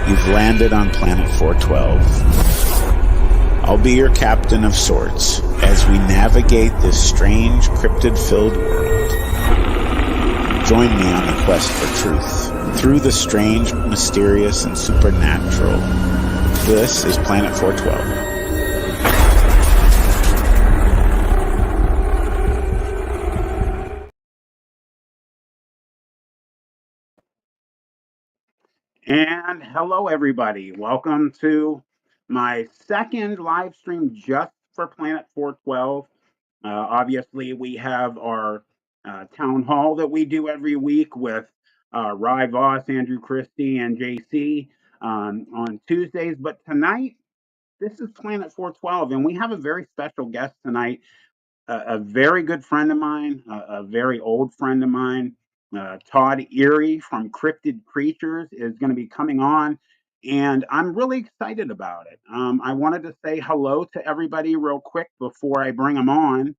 You've landed on planet 412. I'll be your captain of sorts as we navigate this strange, cryptid-filled world. Join me on the quest for truth, through the strange, mysterious, and supernatural. This is Planet 412. And hello, everybody. Welcome to my second live stream just for Planet 412. Obviously, we have our town hall that we do every week with Rye Voss, Andrew Christie, and JC on Tuesdays. But tonight, this is Planet 412, and we have a very special guest tonight, a very good friend of mine, a very old friend of mine. Todd Eary from Cryptid Creatures is going to be coming on, and I'm really excited about it. I wanted to say hello to everybody real quick before I bring them on.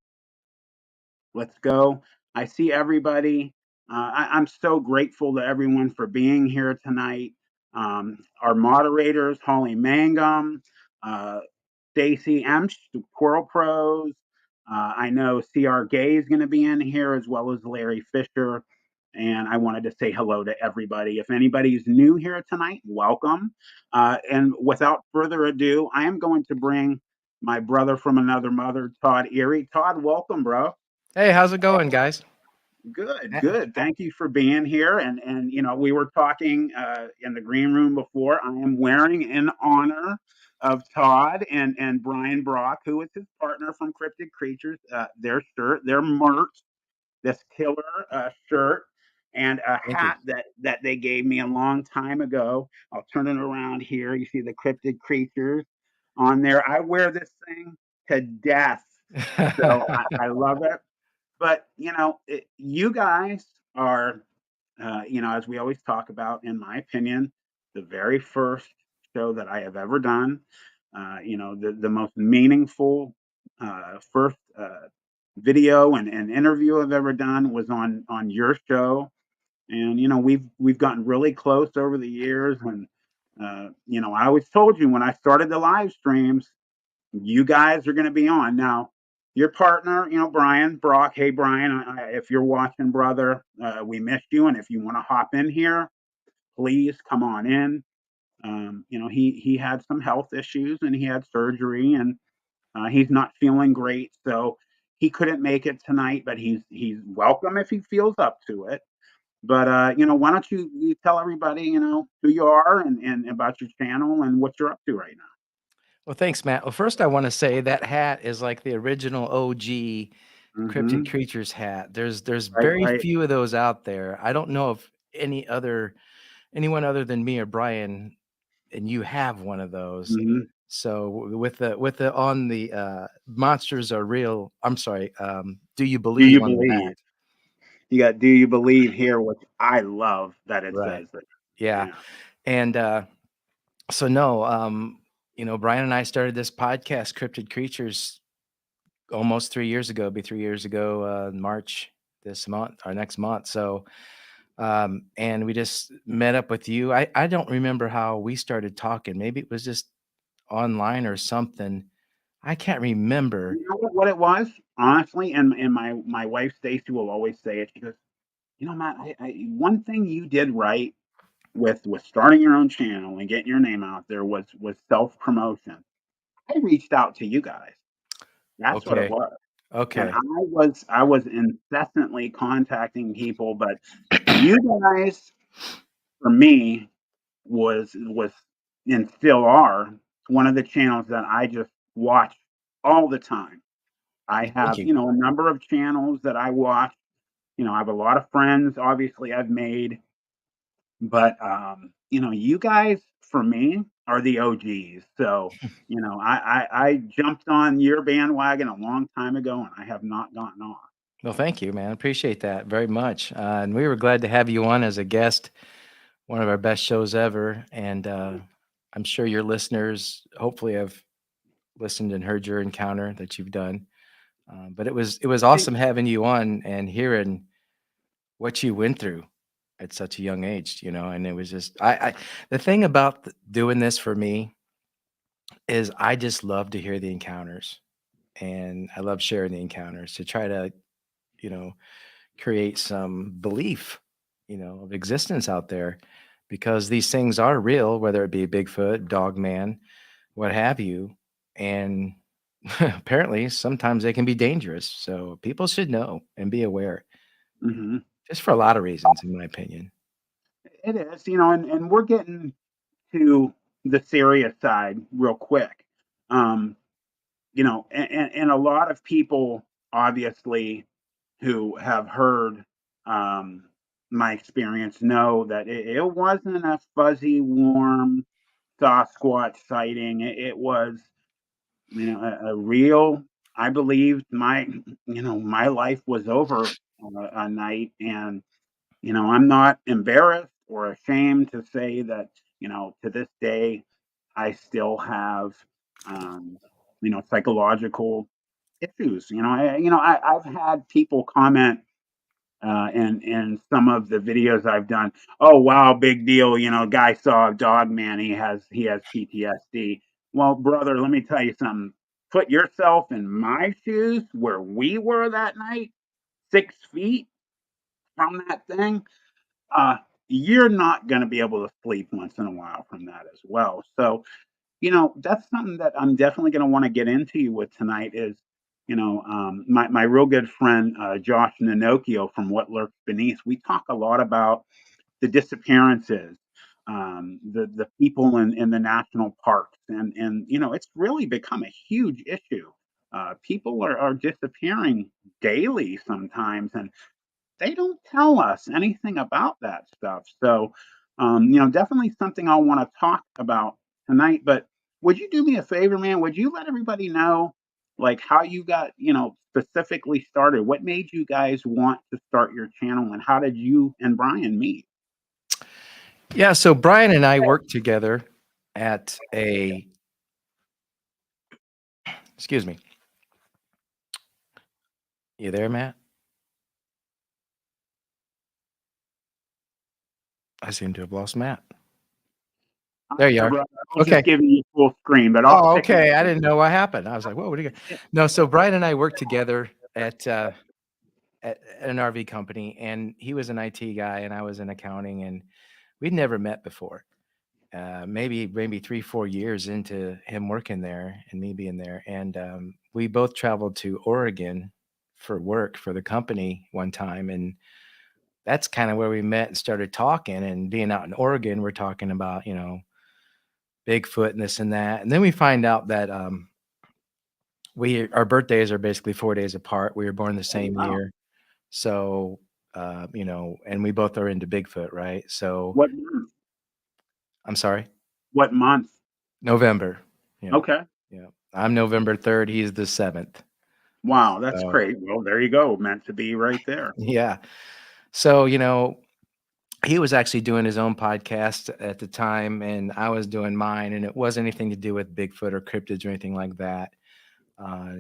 Let's go. I see everybody. I'm so grateful to everyone for being here tonight. Our moderators, Holly Mangum, Stacy Emsch, the Squirrel Pros. I know CR Gay is going to be in here, as well as Larry Fisher. And I wanted to say hello to everybody. If anybody's new here tonight, welcome. And without further ado, I am going to bring my brother from another mother, Todd Eary. Todd, welcome, bro. Hey, how's it going, guys? Good. Thank you for being here. And you know, we were talking in the green room before. I am wearing, in honor of Todd and Brian Brock, who is his partner from Cryptid Creatures, their shirt, their merch, this killer shirt, and a hat that they gave me a long time ago. I'll turn it around here. You see the Cryptid Creatures on there. I wear this thing to death. So I love it. But, you know, you guys are, you know, as we always talk about, in my opinion, the very first show that I have ever done. You know, the most meaningful first video and interview I've ever done was on your show. And, you know, we've gotten really close over the years. And, you know, I always told you when I started the live streams, you guys are going to be on. Now, your partner, you know, Brian Brock. Hey, Brian, if you're watching, brother, we missed you. And if you want to hop in here, please come on in. You know, he had some health issues and he had surgery, and he's not feeling great. So he couldn't make it tonight, but he's welcome if he feels up to it. But, you know, why don't you tell everybody, you know, who you are and about your channel and what you're up to right now. Well, thanks, Matt. Well, first I want to say that hat is like the original OG Cryptid Creatures hat. There's very few of those out there. I don't know if anyone other than me or Brian and you have one of those. So with the on the monsters are real. I'm sorry. Do you believe? Do you believe? You got "Do you believe" here, which I love that it says that. Yeah. And so no, you know, Brian and I started this podcast, Cryptid Creatures, almost 3 years ago. It'll be 3 years ago, March this month or next month. So and we just met up with you. I don't remember how we started talking. Maybe it was just online or something. I can't remember. You know what it was, honestly, and my wife Stacy will always say it. She goes, "You know, Matt, one thing you did right with starting your own channel and getting your name out there was self promotion. I reached out to you guys. That's what it was. Okay. And I was incessantly contacting people, but you guys, for me, was and still are one of the channels that I just watch all the time. I have, you know, a number of channels that I watch. You know, I have a lot of friends, obviously, I've made, but you know, you guys for me are the OGs. So, you know, I jumped on your bandwagon a long time ago, and I have not gotten off. Well, thank you, man. Appreciate that very much. And we were glad to have you on as a guest. One of our best shows ever. And I'm sure your listeners hopefully have listened and heard your encounter that you've done. But it was awesome having you on and hearing what you went through. at such a young age, and it was just the thing about doing this for me is I just love to hear the encounters, and I love sharing the encounters to try to, you know, create some belief, of existence out there, because these things are real, whether it be Bigfoot, dog man, what have you. And apparently sometimes they can be dangerous. So people should know and be aware, Hmm. just for a lot of reasons, in my opinion. It is, and we're getting to the serious side real quick. Um, and a lot of people obviously who have heard um, my experience know that it wasn't a fuzzy, warm Sasquatch sighting. It was, a real. I believed my life was over a night, and I'm not embarrassed or ashamed to say that, to this day, I still have, um, psychological issues. I've had people comment in some of the videos I've done. Oh wow, big deal. Guy saw a dog man. He has PTSD. Well, brother, let me tell you something. Put yourself in my shoes where we were that night, 6 feet from that thing. uh, you're not going to be able to sleep once in a while from that as well. So, that's something that I'm definitely going to want to get into you with tonight is, my real good friend, Josh Nanokio from What Lurks Beneath. We talk a lot about the disappearances, the people in the national parks. And, it's really become a huge issue. People are disappearing daily sometimes. And they don't tell us anything about that stuff. So, definitely something I want to talk about tonight. But would you do me a favor, man? Would you let everybody know, like, how you got, specifically started? What made you guys want to start your channel, and how did you and Brian meet? Yeah. So Brian and I worked together at excuse me. You there, Matt? I seem to have lost Matt. I'm There you here, are. brother. I was just Okay. giving you full screen, but I'll Oh, stick with okay. I you. didn't know what happened. I was like, "Whoa, what do you got?" No, so Brian and I worked together at an RV company, and he was an IT guy, and I was in accounting, and we'd never met before. Maybe 3-4 years into him working there and me being there, and we both traveled to Oregon for work for the company one time, and that's kind of where we met and started talking. And being out in Oregon, we're talking about Bigfoot and this and that, and then we find out that our birthdays are basically 4 days apart. We were born the Oh, same wow. year. So, and we both are into Bigfoot, right? So, What month? I'm sorry, What month? November. Yeah. Okay. Yeah. I'm November 3rd. He's the 7th. Wow, that's So, great. Well, there you go. Meant to be right there. yeah. So, he was actually doing his own podcast at the time, and I was doing mine, and it wasn't anything to do with Bigfoot or cryptids or anything like that.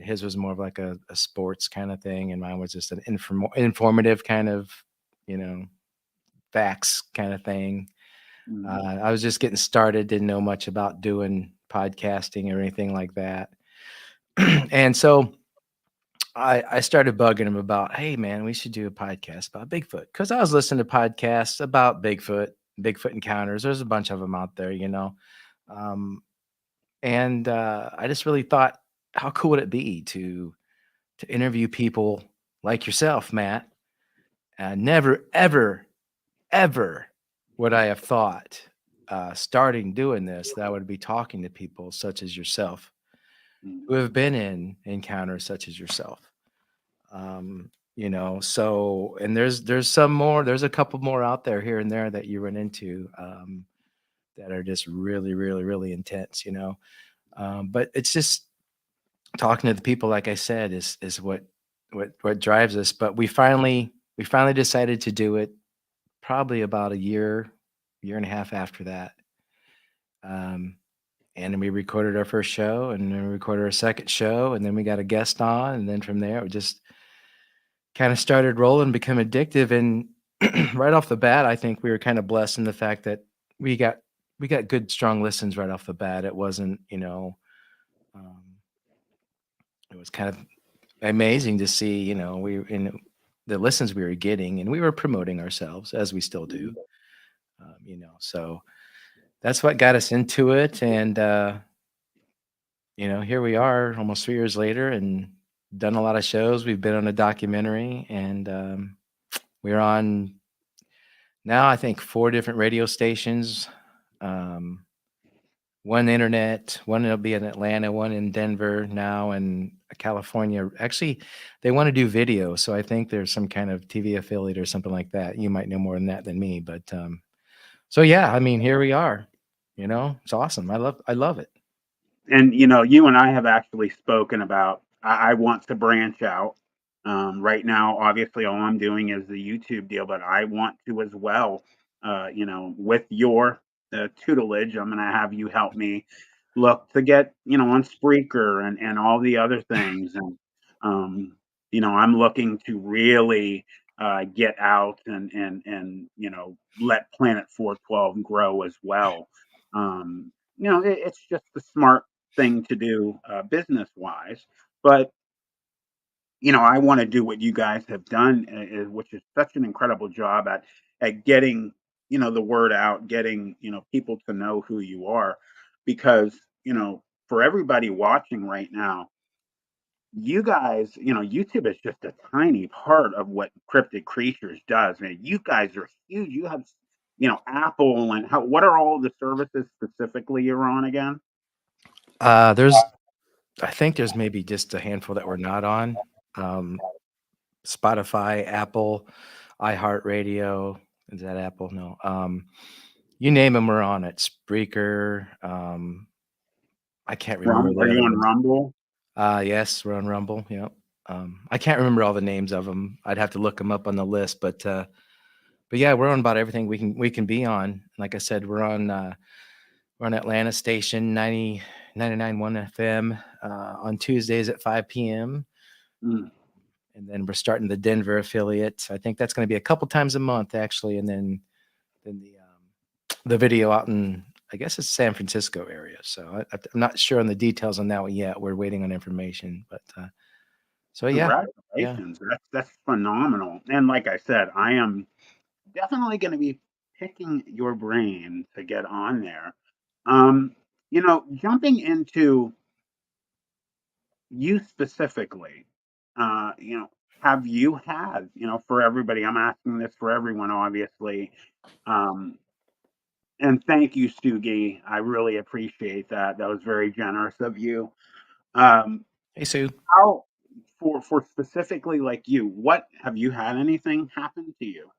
His was more of like a sports kind of thing, and mine was just an informative kind of, you know, facts kind of thing. Mhm. I was just getting started, didn't know much about doing podcasting or anything like that. And so I started bugging him about, hey man, we should do a podcast about Bigfoot. Cause I was listening to podcasts about Bigfoot encounters. There's a bunch of them out there. Um, and I just really thought, how cool would it be to interview people like yourself, Matt? Never, ever, ever would I have thought, starting doing this, that I would be talking to people such as yourself who Mhm. have been in encounters such as yourself. So, and there's some more, there's a couple more out there here and there that you run into, that are just really, really, really intense. But it's just talking to the people, like I said, is what drives us. But we finally decided to do it probably about a year and a half after that. Um, and then we recorded our first show, and then we recorded our second show, and then we got a guest on, and then from there it just kind of started rolling, become addictive. And right off the bat, I think we were kind of blessed in the fact that we got good, strong listens right off the bat. It wasn't, um, it was kind of amazing to see, we in the listens we were getting, and we were promoting ourselves as we still do, so that's what got us into it. And, here we are almost 3 years later and done a lot of shows. We've been on a documentary, and we're on now, I think, 4 different radio stations, um, one internet, one will be in Atlanta, one in Denver now, and California. Actually, they want to do video, so I think there's some kind of TV affiliate or something like that. You might know more than that than me, but so yeah, I mean, here we are. It's awesome. I love it. And you and I have actually spoken about I want to branch out. Right now, obviously, all I'm doing is the YouTube deal, but I want to as well. With your tutelage, I'm going to have you help me look to get on Spreaker and all the other things. And I'm looking to really get out and let Planet 412 grow as well. It's just the smart thing to do business wise. But I want to do what you guys have done, which is such an incredible job at getting the word out, getting people to know who you are, because for everybody watching right now, you guys, YouTube is just a tiny part of what Cryptid Creatures does. Man, you guys are huge. You have Apple, and what are all the services specifically you're on again? I think there's maybe just a handful that we're not on. Spotify, Apple, iHeartRadio. Is that Apple? No. You name them, we're on it. Spreaker. I can't remember Are the you other on ones. Rumble? Yes, we're on Rumble. Yep. I can't remember all the names of them. I'd have to look them up on the list, but yeah, we're on about everything we can be on. Like I said, we're on Atlanta station 99.1 FM on Tuesdays at 5 p.m. Mm. And then we're starting the Denver affiliate. I think that's going to be a couple times a month, actually. And then the video out in, I guess it's San Francisco area. So I'm not sure on the details on that one yet. We're waiting on information, but so yeah. Congratulations. That's phenomenal. And like I said, I am definitely going to be picking your brain to get on there. Jumping into you specifically, have you had, for everybody, I'm asking this for everyone, obviously. And thank you, Sugi. I really appreciate that. That was very generous of you. Um, Hey, Sue. how for specifically like you, what have you had anything happen to you?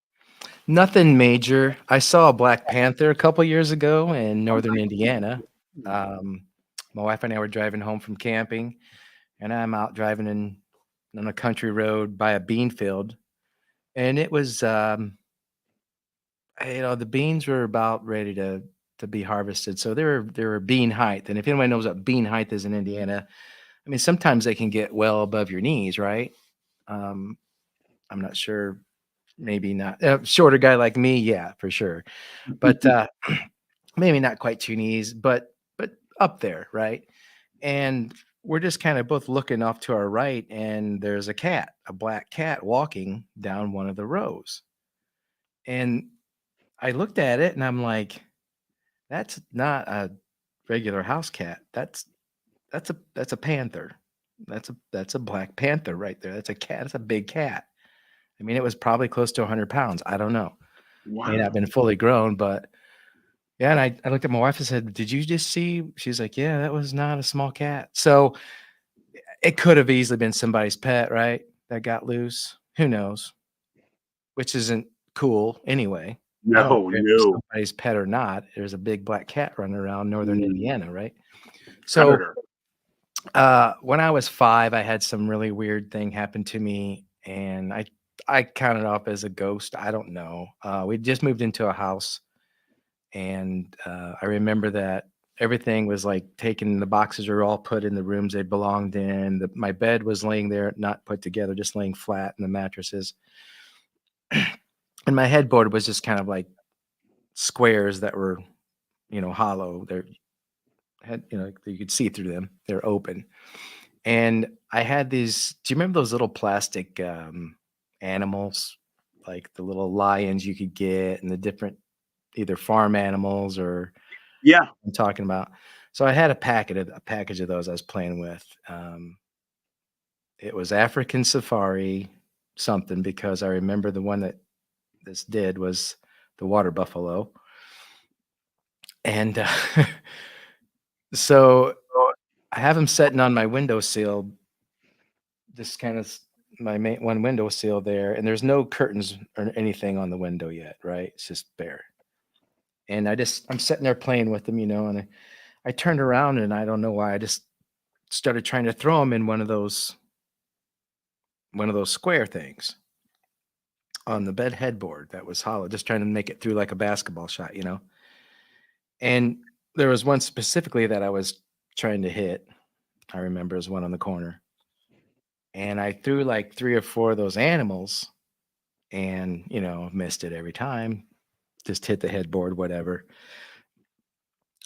Nothing major. I saw a Black Panther a couple years ago in northern Indiana. My wife and I were driving home from camping, and I'm out driving on a country road by a bean field, and it was, the beans were about ready to be harvested, so they were bean height. And if anyone knows what bean height is in Indiana, I mean, sometimes they can get well above your knees, right? Um, I'm not sure. Maybe not. A shorter guy like me, yeah, for sure. But maybe not quite 2 knees, but up there, right? And we're just kind of both looking off to our right, and there's a black cat walking down one of the rows. And I looked at it and I'm like, that's not a regular house cat. That's a panther. That's a black panther right there. That's a cat. That's a big cat. I mean, it was probably close to 100 pounds. I don't know. May not Wow. been fully grown, but yeah. And I looked at my wife and said, "Did you just see?" She's like, "Yeah, that was not a small cat." So it could have easily been somebody's pet, right? That got loose. Who knows? Which isn't cool anyway. I don't No, care if it's no. somebody's pet or not. There's a big black cat running around northern Indiana, right? So Predator. when I was 5, I had some really weird thing happen to me, and I counted off as a ghost. I don't know. We just moved into a house, and I remember that everything was like taken. The boxes were all put in the rooms they belonged in. My bed was laying there, not put together, just laying flat, in the mattresses. And my headboard was just kind of like squares that were, hollow. They're had, you could see through them. They're open. And I had these. Do you remember those little plastic animals, like the little lions you could get, and the different either farm animals or Yeah. I'm talking about. So I had a package of those I was playing with. It was African safari something because I remember the one that this did was the water buffalo, and so I have him sitting on my windowsill, just kind of my main one windowsill there, and there's no curtains or anything on the window yet, right? It's just bare. And I'm sitting there playing with him, and I turned around and I don't know why I just started trying to throw him in one of those square things on the bed headboard that was hollow, just trying to make it through like a basketball shot. And there was one specifically that I was trying to hit. I remember as one on the corner. And I threw like 3 or 4 of those animals and, missed it every time. Just hit the headboard, whatever.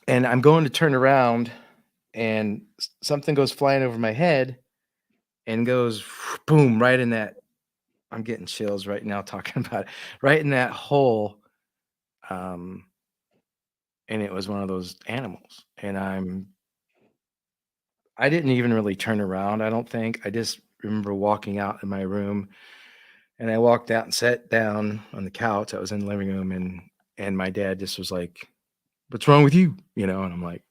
And I'm going to turn around and something goes flying over my head and goes boom right in that. I'm getting chills right now talking about it. Right in that hole. Um, and it was one of those animals. And I didn't even really turn around, I don't think. I just remember walking out in my room, and I walked out and sat down on the couch. I was in the living room, and my dad just was like, "What's wrong with you?" And I'm like,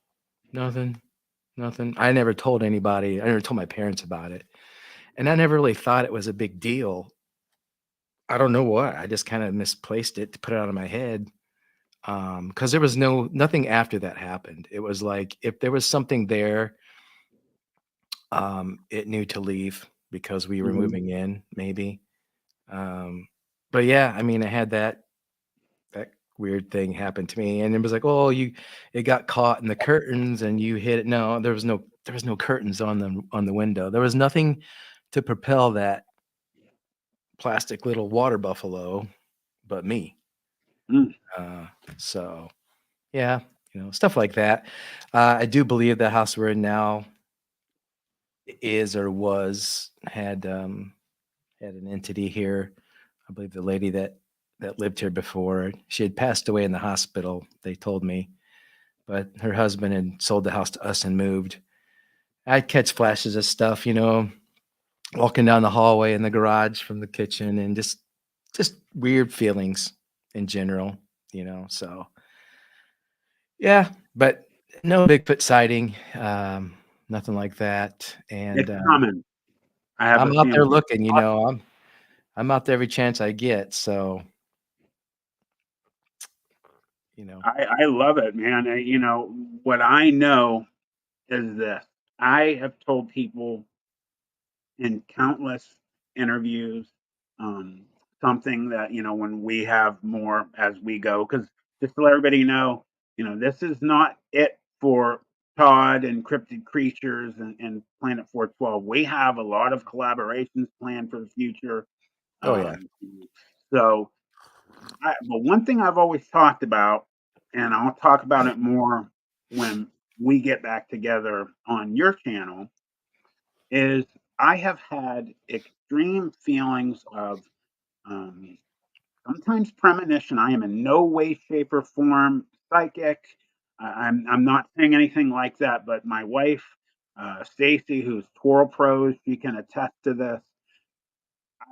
"Nothing, nothing." I never told anybody. I never told my parents about it, and I never really thought it was a big deal. I don't know what. I just kind of misplaced it to put it out of my head. Because there was nothing after that happened. It was like if there was something there, it knew to leave because we were Mhm. moving in, maybe. Um, but yeah, I mean, I had that weird thing happen to me, and it was like, oh, it got caught in the curtains, and you hit it. No, there was no curtains on the window. There was nothing to propel that plastic little water buffalo, but me. Mm. Uh, so yeah, stuff like that. I do believe the house we're in now is or was had an entity here. I believe the lady that lived here before, she had passed away in the hospital, they told me, but her husband had sold the house to us and moved. I'd catch flashes of stuff, walking down the hallway in the garage from the kitchen and just weird feelings in general, so yeah, but no Bigfoot sighting, nothing like that. And It's coming. I have a I'm out there feeling. looking, I'm out there every chance I get. So, you know, I love it, man. What I know is this. I have told people in countless interviews, um, something that, when we have more as we go, because just to let everybody know, this is not it for Todd and Cryptid Creatures and Planet 412. We have a lot of collaborations planned for the future. oh yeah, Um, so, but one thing I've always talked about, and I'll talk about it more when we get back together on your channel, is I have had extreme feelings of, um, sometimes premonition. I am in no way, shape, or form psychic. I'm not saying anything like that, but my wife, Stacy, who's Toro Pros, she can attest to this.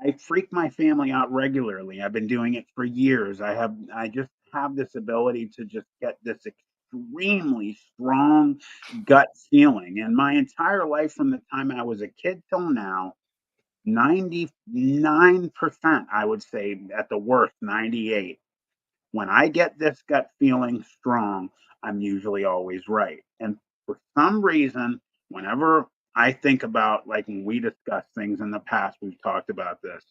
I freak my family out regularly. I've been doing it for years. I just have this ability to just get this extremely strong gut feeling. And my entire life from the time I was a kid till now, 99%, I would say at the worst, 98. When I get this gut feeling strong, I'm usually always right. And for some reason, whenever I think about, like when we discuss things in the past, we've talked about this,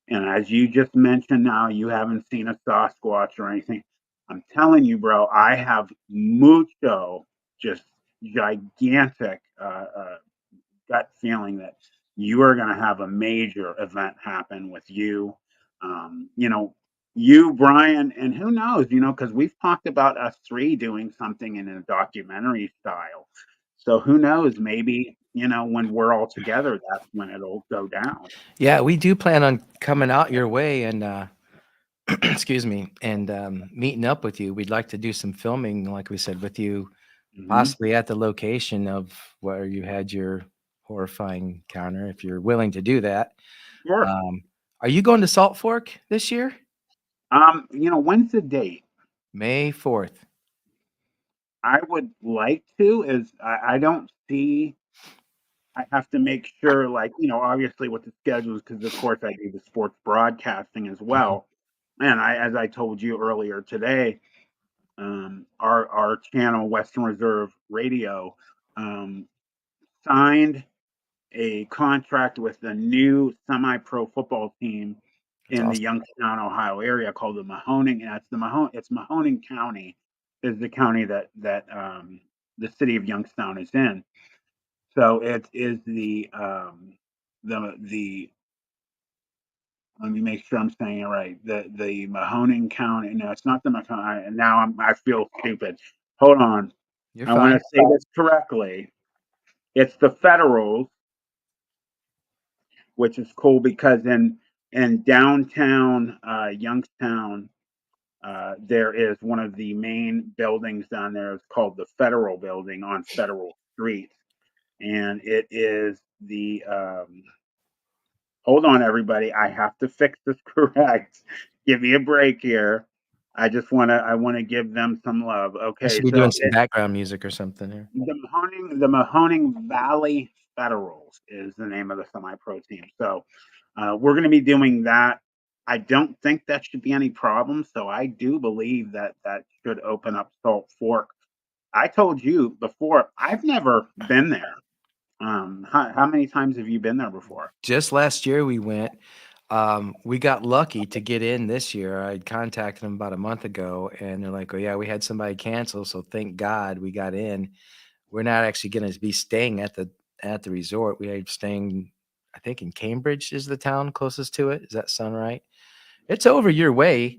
and as you just mentioned now, you haven't seen a Sasquatch or anything. I'm telling you, bro, I have mucho, just gigantic gut feeling that you are going to have a major event happen with you. Um, you know, you, Brian, and who knows, because we've talked about us three doing something in a documentary style. So who knows, maybe, when we're all together, that's when it'll go down. Yeah, we do plan on coming out your way and excuse me, and meeting up with you. We'd like to do some filming, like we said, with you, Hmm. possibly at the location of where you had your horrifying encounter, if you're willing to do that. Sure. Um, are you going to Salt Fork this year? When's the date? May 4th. I would like to, is I don't see, I have to make sure, like, obviously with the schedules, because of course I do the sports broadcasting as Mhm. well. And as I told you earlier today, our channel, Western Reserve Radio, um, signed a contract with the new semi-pro football team That's in the awesome. Youngstown, Ohio area called the Mahoning, and it's Mahoning County is the county that the city of Youngstown is in. So it is the let me make sure I'm saying it right. The Mahoning County. No, it's not the Mahoning. And now I feel stupid. Hold on. You're I want fine. to say this correctly. It's the Federals, which is cool because in downtown Youngstown, there is one of the main buildings down there. It's called the Federal Building on Federal Street, and it is the hold on, everybody. I have to fix this correct. Give me a break here. I want to give them some love. I Okay, should be doing so some background music or something here. the Mahoning Valley Federals is the name of the semi-pro team. So we're going to be doing that. I don't think that should be any problem. So I do believe that that should open up Salt Fork. I told you before, I've never been there. How many times have you been there before? Just last year we went. We got lucky to get in this year. I contacted them about a month ago, and they're like, "Oh yeah, we had somebody cancel, so thank God we got in." We're not actually going to be staying at the resort. We are staying, I think, in Cambridge is the town closest to it. Does that sound right? It's over your way.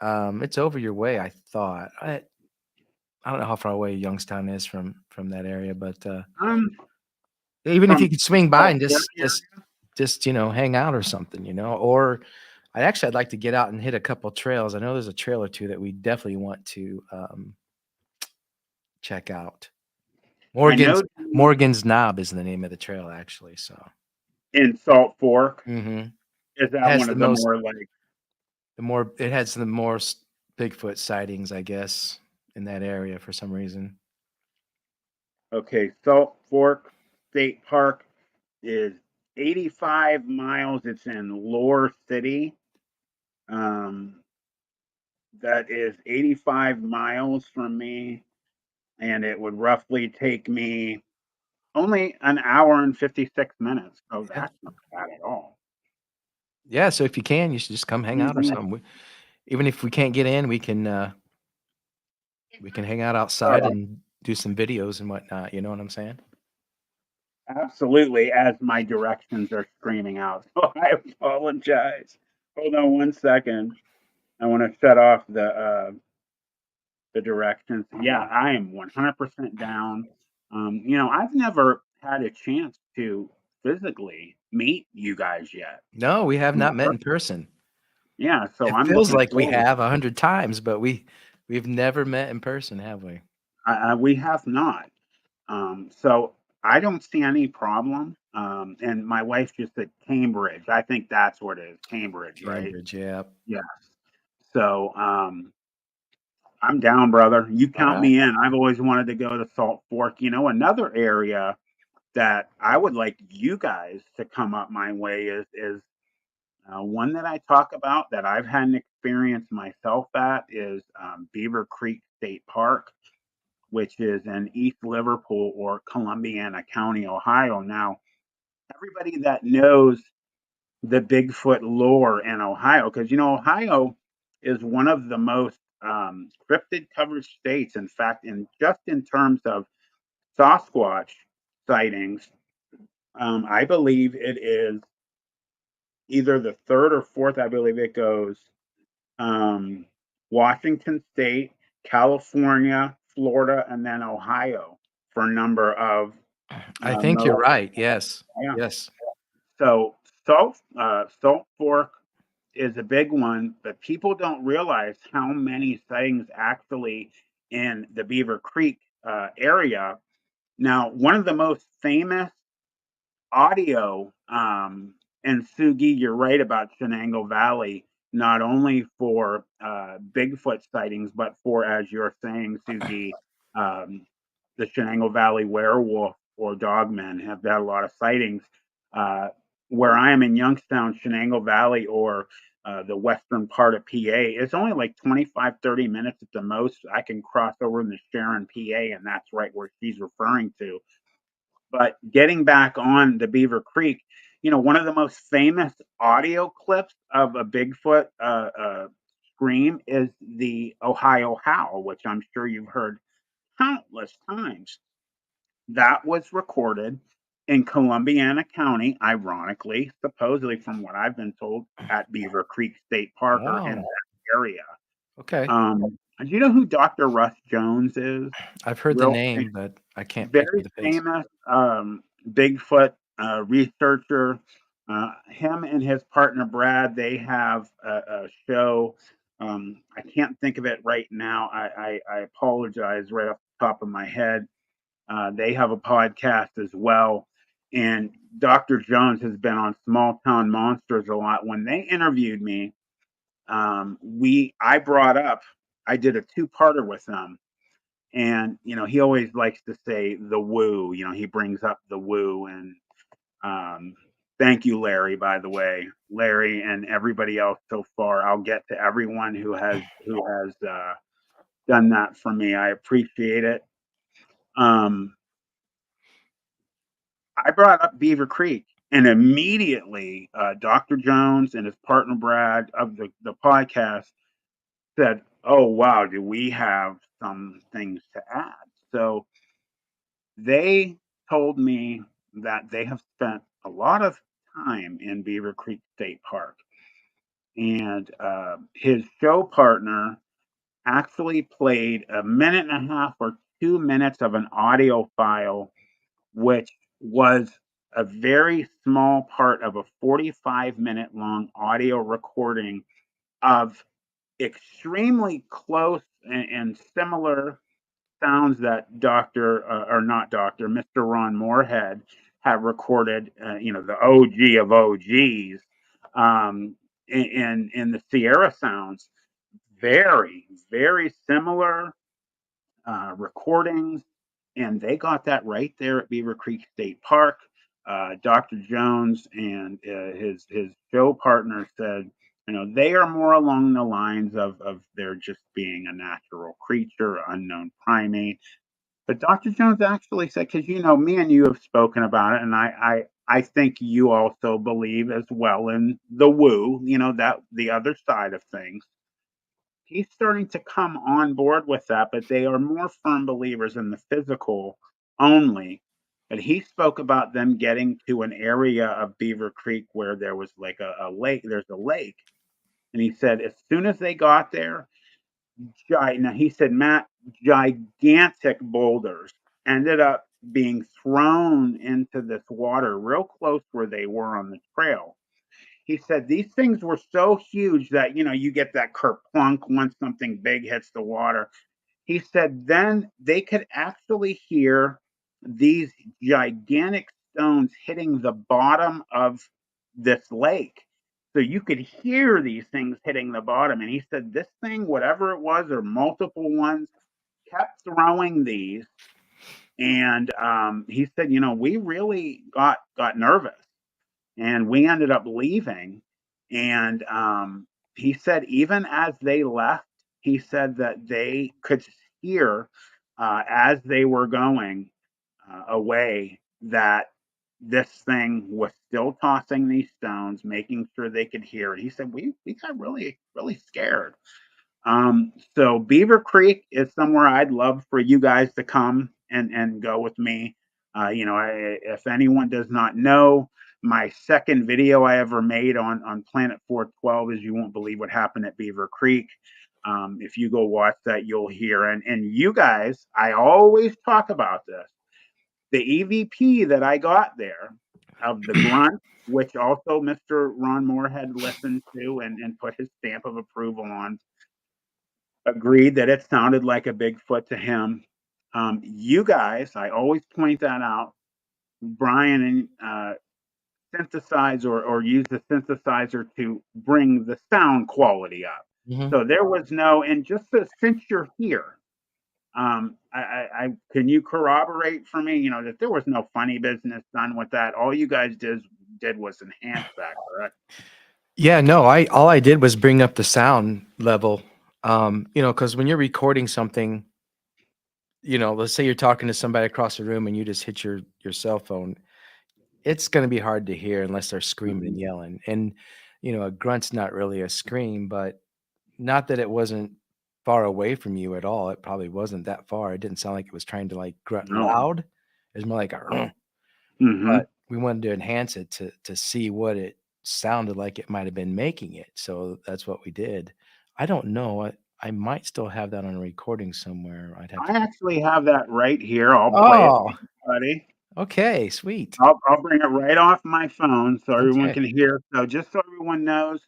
It's over your way. I thought. I don't know how far away Youngstown is from that area, but Um, even if you from could swing by Salt and Fork just hang out or something, or I'd like to get out and hit a couple trails. I know there's a trail or two that we definitely want to check out. I know Morgan's Knob is the name of the trail, actually. So in Salt Fork, hmm is it that has one of the more like, it has the more Bigfoot sightings, I guess, in that area for some reason. okay, Salt Fork State Park is 85 miles. It's in Lore City. Um, that is 85 miles from me, and it would roughly take me only an hour and 56 minutes. So Yeah, that's not bad at all. yeah. So if you can, you should just come hang out or Mhm. something. Even if we can't get in, we can hang out outside and do some videos and whatnot. You know what I'm saying? Absolutely, as my directions are screaming out. So I apologize. Hold on one second. I want to shut off the directions. Yeah, I am 100% down. I've never had a chance to physically meet you guys yet. No, we have You know, not met in person. yeah, so It I'm feels looking like we forward. have 100 times, but we've never met in person, have we? We have not. So I don't see any problem. And my wife just said Cambridge. I think that's what it is, Cambridge, right? Cambridge, yeah. Yeah. So I'm down, brother. You All count right. me in. I've always wanted to go to Salt Fork. Another area that I would like you guys to come up my way is one that I talk about that I've had an experience myself at is Beaver Creek State Park, which is in East Liverpool or Columbiana County, Ohio. Now, everybody that knows the Bigfoot lore in Ohio, because Ohio is one of the most cryptid covered states. In fact, in terms of Sasquatch sightings, I believe it is either the third or fourth. I believe it goes Washington State, California, Florida, and then Ohio for a number of I think you're most. right. Yes. Yeah. Yes. So Salt Fork is a big one, but people don't realize how many sightings actually in the Beaver Creek area. Now, one of the most famous audio, and Sugi, you're right about Shenango Valley, not only for Bigfoot sightings, but for, as you're saying, Sugi, um, the Shenango Valley werewolf or dogmen have had a lot of sightings. Uh, where I am in Youngstown, Shenango Valley, or the western part of PA, it's only like 25, 30 minutes at the most. I can cross over into Sharon, PA, and that's right where she's referring to. But getting back on the Beaver Creek, one of the most famous audio clips of a Bigfoot scream is the Ohio Howl, which I'm sure you've heard countless times. That was recorded in Columbiana County, ironically, supposedly from what I've been told, at Beaver Creek State Park or in Wow. that area. Okay. Do you know who Dr. Russ Jones is? I've heard the Real name, but I can't picture very the face. famous Bigfoot researcher. Him and his partner Brad, they have a show. I can't think of it right now. I apologize right off the top of my head. They have a podcast as well. And Dr. Jones has been on Small Town Monsters a lot. When they interviewed me, I did a two-parter with them, and he always likes to say the woo. He brings up the woo, and thank you, Larry, by the way. Larry and everybody else so far. I'll get to everyone who has done that for me. I appreciate it. um I brought up Beaver Creek, and immediately Dr. Jones and his partner Brad of the podcast said, oh wow, do we have some things to add? So they told me that they have spent a lot of time in Beaver Creek State Park. And his show partner actually played a minute and a half or 2 minutes of an audio file, which was a very small part of a 45-minute long audio recording of extremely close and similar sounds that or not Doctor, Mr. Ron Moorhead had recorded, the OG of OGs, in the Sierra Sounds. Very, very similar recordings, and they got that right there at Beaver Creek State Park. Dr. Jones and his show partner said, they are more along the lines of there just being a natural creature, unknown primate. But Dr. Jones actually said, because me and you have spoken about it, and I think you also believe as well in the woo, that the other side of things. He's starting to come on board with that, but they are more firm believers in the physical only. But he spoke about them getting to an area of Beaver Creek where there was like a lake. There's a lake. And he said, as soon as they got there, now he said, Matt, gigantic boulders ended up being thrown into this water real close where they were on the trail. He said these things were so huge that you get that kerplunk once something big hits the water. He said then they could actually hear these gigantic stones hitting the bottom of this lake. So you could hear these things hitting the bottom. And he said this thing, whatever it was, or multiple ones, kept throwing these. And he said, we really got nervous, and we ended up leaving. And he said even as they left, he said that they could hear, as they were going away, that this thing was still tossing these stones, making sure they could hear it. He said we got really, really scared. So Beaver Creek is somewhere I'd love for you guys to come and go with me. If anyone does not know, My second video I ever made on Planet 412 is you won't believe what happened at Beaver Creek. If you go watch that, you'll hear. And you guys, I always talk about this. The EVP that I got there of the grunt, which also Mr. Ron Moore had listened to and put his stamp of approval on, agreed that it sounded like a Bigfoot to him. You guys, I always point that out. Brian and synthesize or use the synthesizer to bring the sound quality up. Mhm. So there was no, and just since you're here, can you corroborate for me, that there was no funny business done with that? All you guys did was enhance that, correct? Yeah, no, all I did was bring up the sound level. Because when you're recording something, let's say you're talking to somebody across the room and you just hit your cell phone, it's gonna be hard to hear unless they're screaming and Mhm. yelling. And, a grunt's not really a scream, but not that it wasn't far away from you at all. It probably wasn't that far. It didn't sound like it was trying to like grunt No. loud. It was more like a Hmm. but we wanted to enhance it to see what it sounded like it might have been making it. So that's what we did. I don't know. I might still have that on a recording somewhere. I'd have to I actually have that right here. I'll play it Oh, for you, buddy. okay, sweet. I'll bring it right off my phone so everyone Okay. can hear. So just so everyone knows,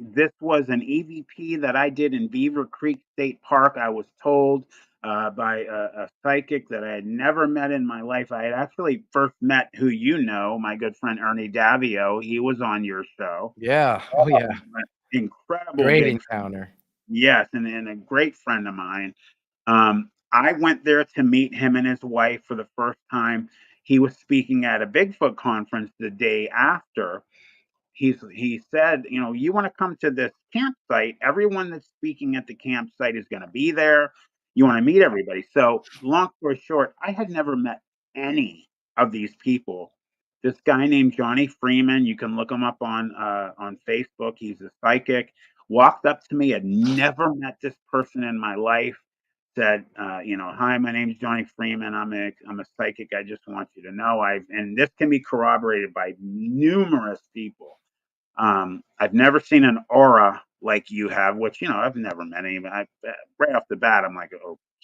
this was an EVP that I did in Beaver Creek State Park. I was told by a psychic that I had never met in my life. I had actually first met who my good friend Ernie Davio. He was on your show. Yeah. Oh, yeah. Incredible Great big, encounter. yes, and a great friend of mine. I went there to meet him and his wife for the first time. He was speaking at a Bigfoot conference the day after. He said, you want to come to this campsite. Everyone that's speaking at the campsite is going to be there. You want to meet everybody. So, long story short, I had never met any of these people. This guy named Johnny Freeman, you can look him up on Facebook. He's a psychic. Walked up to me, had never met this person in my life. Said, hi, my name's Johnny Freeman. I'm a psychic. I just want you to know and this can be corroborated by numerous people. I've never seen an aura like you have, which I've never met any. Right off the bat, I'm like,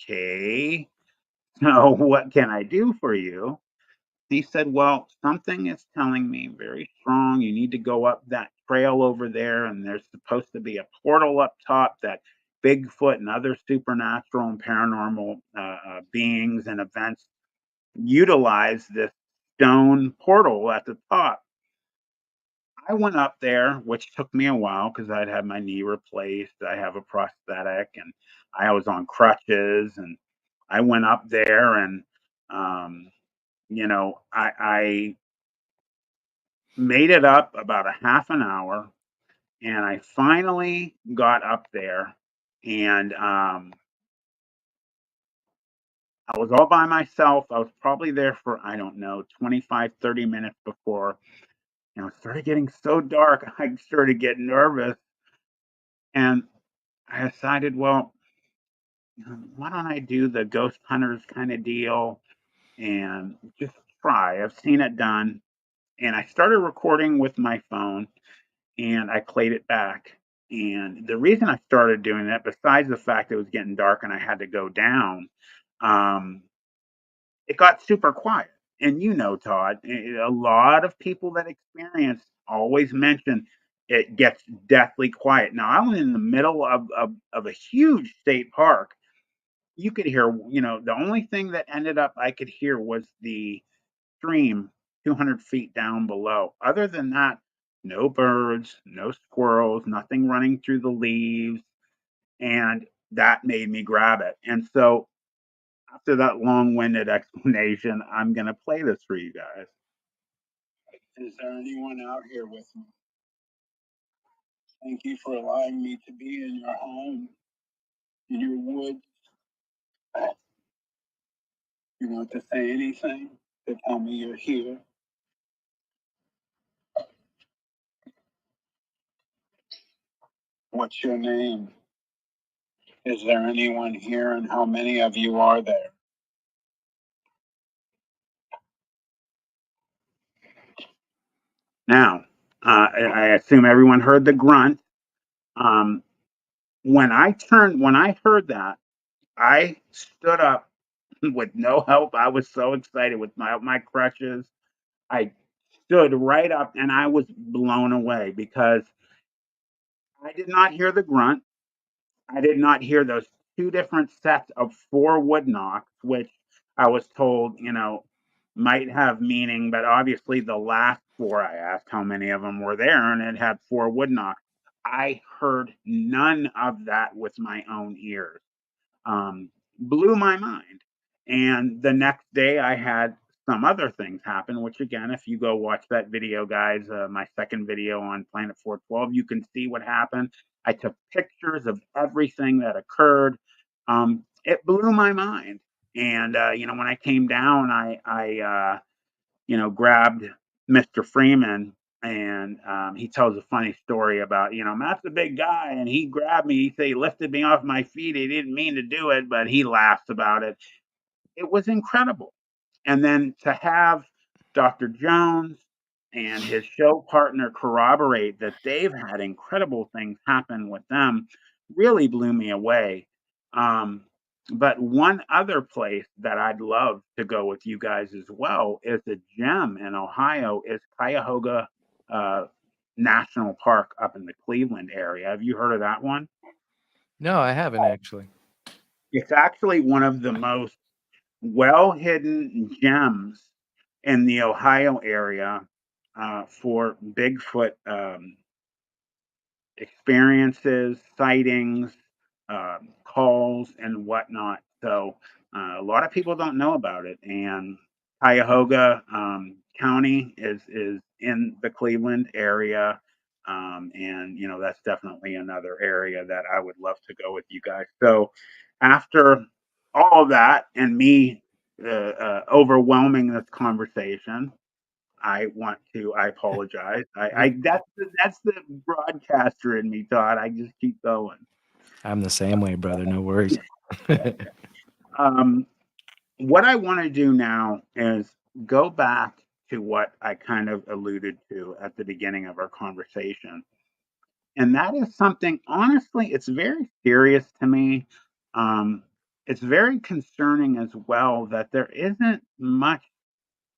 okay, so what can I do for you? He said, well, something is telling me very strong. You need to go up that trail over there, and there's supposed to be a portal up top that Bigfoot and other supernatural and paranormal beings and events utilize this stone portal at the top. I went up there, which took me a while because I'd had my knee replaced. I have a prosthetic and I was on crutches. And I went up there and, I made it up about a half an hour and I finally got up there and I was all by myself. I was probably there for, I don't know, 25, 30 minutes before, it started getting so dark. I started getting nervous and I decided, well, why don't I do the ghost hunters kind of deal and just try? I've seen it done. And I started recording with my phone and I played it back. And the reason I started doing that, besides the fact it was getting dark and I had to go down, um, it got super quiet. And Todd, a lot of people that experience always mention it gets deathly quiet. Now, I was in the middle of a huge state park. You could hear, the only thing that ended up I could hear was the stream 200 feet down below. Other than that, no birds, no squirrels, nothing running through the leaves. And that made me grab it. And so, after that long winded explanation, I'm going to play this for you guys. Is there anyone out here with me? Thank you for allowing me to be in your home, in your woods. You want to say anything to tell me you're here? What's your name? Is there anyone here and how many of you are there? Now, I assume everyone heard the grunt. Um, when I heard that, I stood up with no help. I was so excited with my crutches. I stood right up and I was blown away because I did not hear the grunt. I did not hear those two different sets of four wood knocks, which I was told, might have meaning, but obviously the last four I asked how many of them were there, and it had four wood knocks. I heard none of that with my own ears. um, Blew my mind. And the next day, I had some other things happen, which, again, if you go watch that video, guys, my second video on Planet 412, you can see what happened. I took pictures of everything that occurred. It blew my mind. And, when I came down, I grabbed Mr. Freeman, and he tells a funny story about, Matt's a big guy, and he grabbed me. He said he lifted me off my feet. He didn't mean to do it, but he laughs about it. It was incredible. And then to have Dr. Jones and his show partner corroborate that they've had incredible things happen with them really blew me away. Um, but one other place that I'd love to go with you guys as well is a gem in Ohio, is Cuyahoga uh, National Park up in the Cleveland area. Have you heard of that one? No, I haven't actually. It's actually one of the most well hidden gems in the Ohio area for Bigfoot experiences, sightings, calls, and whatnot. So a lot of people don't know about it. And Cuyahoga County is in the Cleveland area. And that's definitely another area that I would love to go with you guys. So after all of that and me overwhelming this conversation, I apologize. I that's the broadcaster in me, Todd. I just keep going. I'm the same way, brother. No worries. Um, what I want to do now is go back to what I kind of alluded to at the beginning of our conversation. And that is something, honestly, it's very serious to me. Um, it's very concerning as well that there isn't much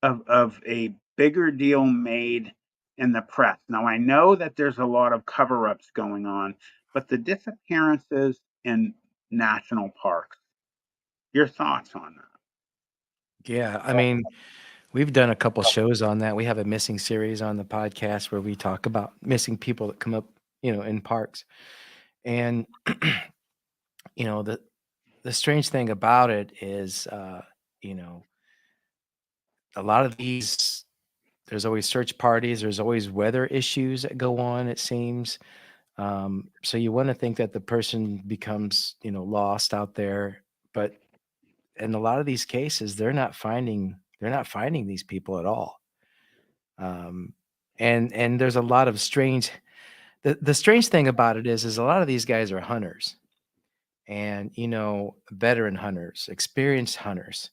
of a bigger deal made in the press. Now, I know that there's a lot of cover ups going on, but the disappearances in national parks, your thoughts on that? Yeah, I mean, we've done a couple shows on that. We have a missing series on the podcast where we talk about missing people that come up, in parks. And the strange thing about it is, you know, a lot of these there's always search parties, there's always weather issues that go on, it seems. So you want to think that the person becomes, lost out there, but in a lot of these cases, they're not finding these people at all. Um, and there's a lot of strange. The strange thing about it is a lot of these guys are hunters, and veteran hunters, experienced hunters.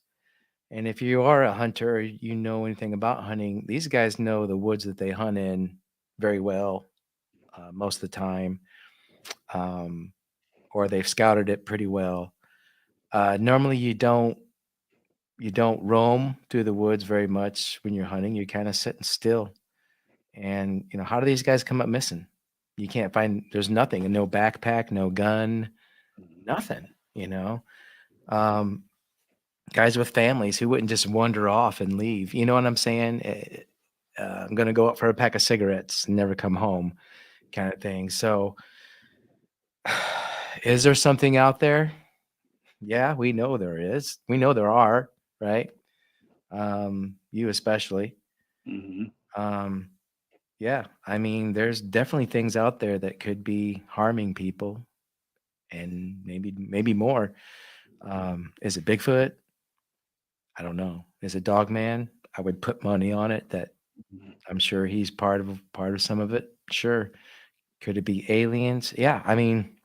And if you are a hunter or you know anything about hunting, these guys know the woods that they hunt in very well, most of the time, um, or they've scouted it pretty well. Normally, you don't roam through the woods very much when you're hunting. You're kind of sitting still. And how do these guys come up missing? You can't find. There's nothing. No backpack, no gun, nothing. Um, Guys with families who wouldn't just wander off and leave. You know what I'm saying? I'm gonna go out for a pack of cigarettes and never come home, kind of thing. So, is there something out there? Yeah, we know there is. We know there are, right? You especially. Hmm. Um, yeah, I mean, there's definitely things out there that could be harming people, and maybe more. Is it Bigfoot? I don't know. Is it Dogman? I would put money on it that I'm sure he's part of some of it. Sure. Could it be aliens? Yeah. I mean,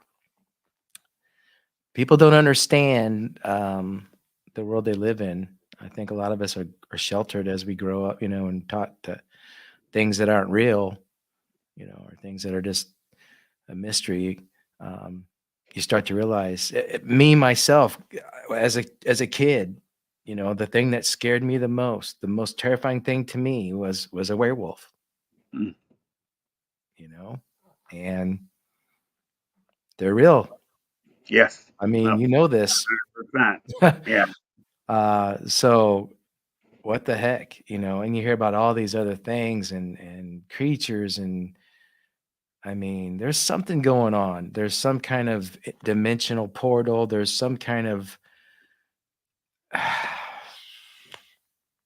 people don't understand the world they live in. I think a lot of us are sheltered as we grow up, and taught to things that aren't real, or things that are just a mystery, you start to realize, me myself, as a kid, the thing that scared me the most terrifying thing to me was a werewolf, Mm. you know, and they're real. Yes. I mean, No, this. 100%. Yeah. So what the heck, and you hear about all these other things and creatures, and I mean, there's something going on. There's some kind of dimensional portal. There's some kind of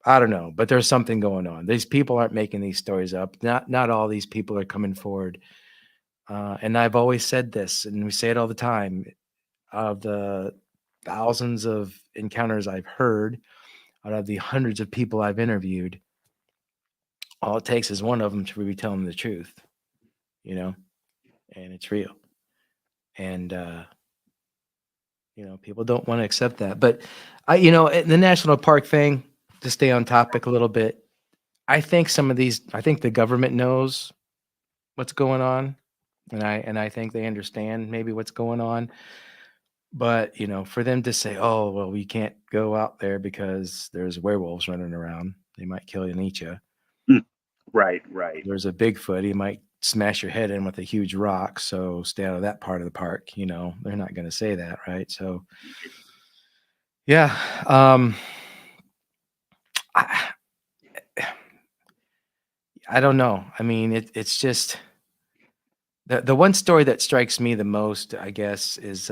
I don't know, but there's something going on. These people aren't making these stories up. Not all these people are coming forward. And I've always said this, and we say it all the time. Of the thousands of encounters I've heard, out of the hundreds of people I've interviewed, all it takes is one of them to be telling the truth, and it's real. And people don't want to accept that. But the national park thing, to stay on topic a little bit, I think I think the government knows what's going on, and I think they understand maybe what's going on. But for them to say, "Oh, well, we can't go out there because there's werewolves running around. They might kill you and eat you. Mm. Right, right. There's a Bigfoot. He might smash your head in with a huge rock. So stay out of that part of the park." They're not going to say that, right? So, yeah. I, I don't know. I mean, it's just the one story that strikes me the most, I guess, is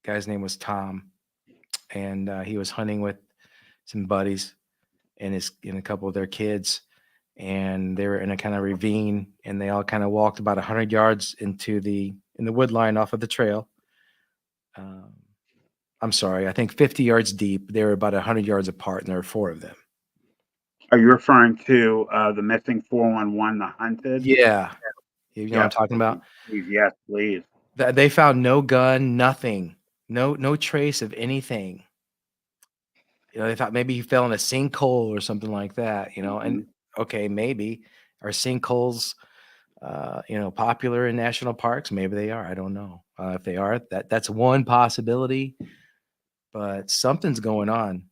guy's name was Tom, and he was hunting with some buddies and a couple of their kids, and they were in a kind of ravine, and they all kind of walked about 100 yards in the wood line off of the trail. Um, I'm sorry, I think 50 yards deep. They were about 100 yards apart, and there were four of them. Are you referring to the missing 411, the hunted? Yeah, you know what I'm Yes, talking about. please. Yes, please. They found no gun, nothing, no trace of anything. They thought maybe he fell in a sinkhole or something like that. And Mhm. okay, maybe are sinkholes, popular in national parks? Maybe they are. I don't know. If they are, that's one possibility. But something's going on.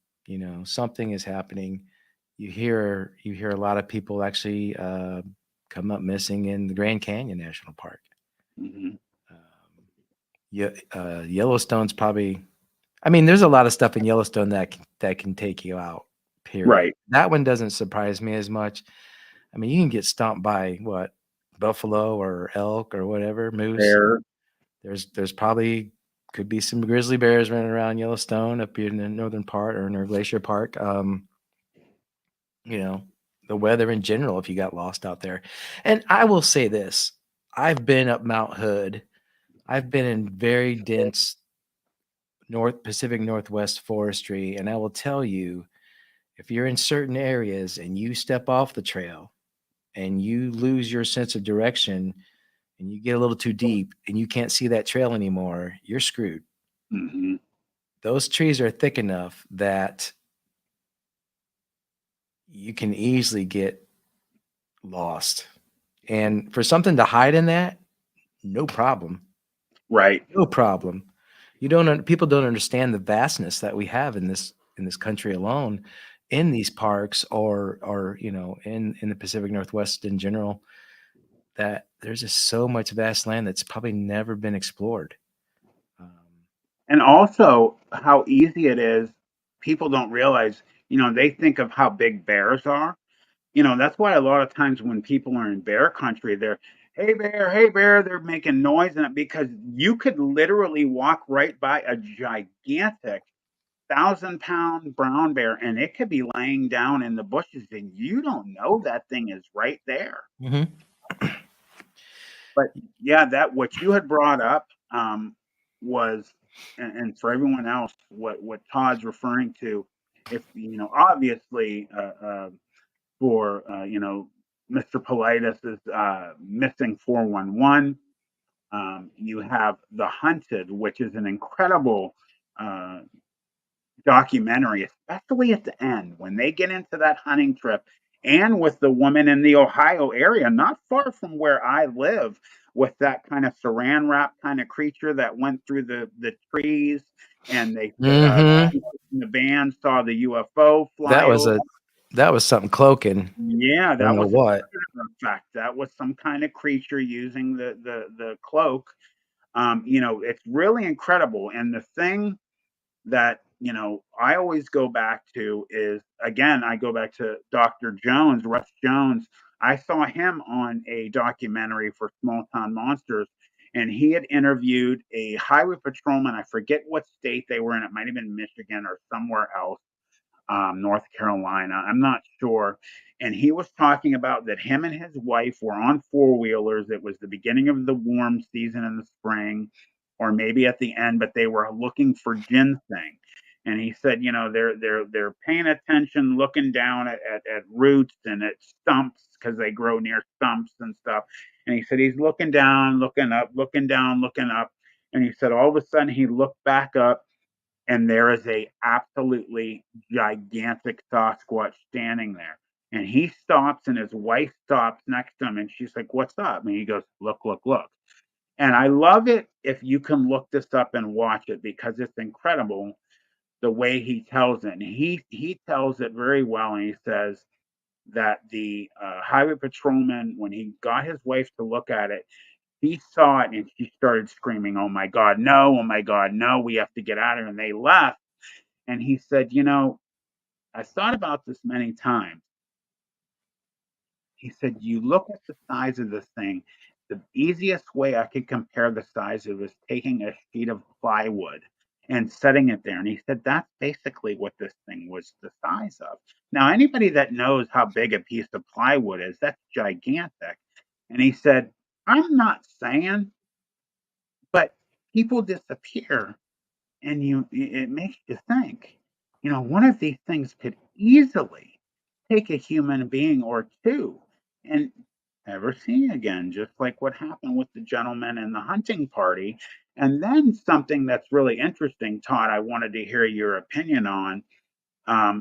Something is happening. You hear a lot of people actually come up missing in the Grand Canyon National Park. Mhm. Um, yeah, Yellowstone's probably. I mean, there's a lot of stuff in Yellowstone that can take you out. Period. Right. That one doesn't surprise me as much. I mean, you can get stomped by what, buffalo or elk or whatever, moose. There. There's probably could be some grizzly bears running around Yellowstone up here in the northern part or near Glacier Park. You know, the weather in general if you got lost out there. And I will say this, I've been up Mount Hood. I've been in very dense North Pacific Northwest forestry, and I will tell you, if you're in certain areas and you step off the trail and you lose your sense of direction and you get a little too deep and you can't see that trail anymore, you're screwed. Mhm. Those trees are thick enough that you can easily get lost. And for something to hide in that, no problem. Right. No problem. People don't understand the vastness that we have in this country alone, in these parks or in the Pacific Northwest in general, that there's just so much vast land that's probably never been explored. Um, And also how easy it is. People don't realize, they think of how big bears are. That's why a lot of times when people are in bear country, they're, hey bear, they're making noise and because you could literally walk right by a gigantic 1,000-pound brown bear and it could be laying down in the bushes and you don't know that thing is right there. mhm. But yeah, that what you had brought up was, and for everyone else, what Todd's referring to, if obviously for Mr. Politis's missing 411. You have The Hunted, which is an incredible documentary, especially at the end when they get into that hunting trip and with the woman in the Ohio area, not far from where I live, with that kind of saran wrap kind of creature that went through the trees, and they said Mm-hmm. in the van saw the UFO That fly was over. a that was something cloaking. Yeah, I don't that know was a what. predator effect. That was some kind of creature using the cloak. It's really incredible. And the thing that I always go back to is, again, I go back to Dr. Jones, Russ Jones. I saw him on a documentary for Small Town Monsters, and he had interviewed a highway patrolman. I forget what state they were in. It might have been Michigan or somewhere else, North Carolina. I'm not sure. And he was talking about that him and his wife were on four wheelers. It was the beginning of the warm season in the spring, or maybe at the end, but they were looking for ginseng. And he said, they're paying attention, looking down at roots and at stumps because they grow near stumps and stuff. And he said he's looking down, looking up, looking down, looking up. And he said all of a sudden he looked back up, and there is a absolutely gigantic Sasquatch standing there. And he stops, and his wife stops next to him, and she's like, "What's up?" And he goes, "Look, look, look." And I love it if you can look this up and watch it, because it's incredible the way he tells it. And he tells it very well, and he says that the highway patrolman, when he got his wife to look at it, he saw it and she started screaming, "Oh my God, no! Oh my God, no! We have to get out of here!" And they left. And he said, I thought about this many times. He said, you look at the size of this thing, the easiest way I could compare the size of it is taking a sheet of plywood and setting it there. And he said, that's basically what this thing was the size of. Now, anybody that knows how big a piece of plywood is, that's gigantic. And he said, I'm not saying, but people disappear, and it makes you think, one of these things could easily take a human being or two and never seen again, just like what happened with the gentleman in the hunting party. And then something that's really interesting, Todd, I wanted to hear your opinion on,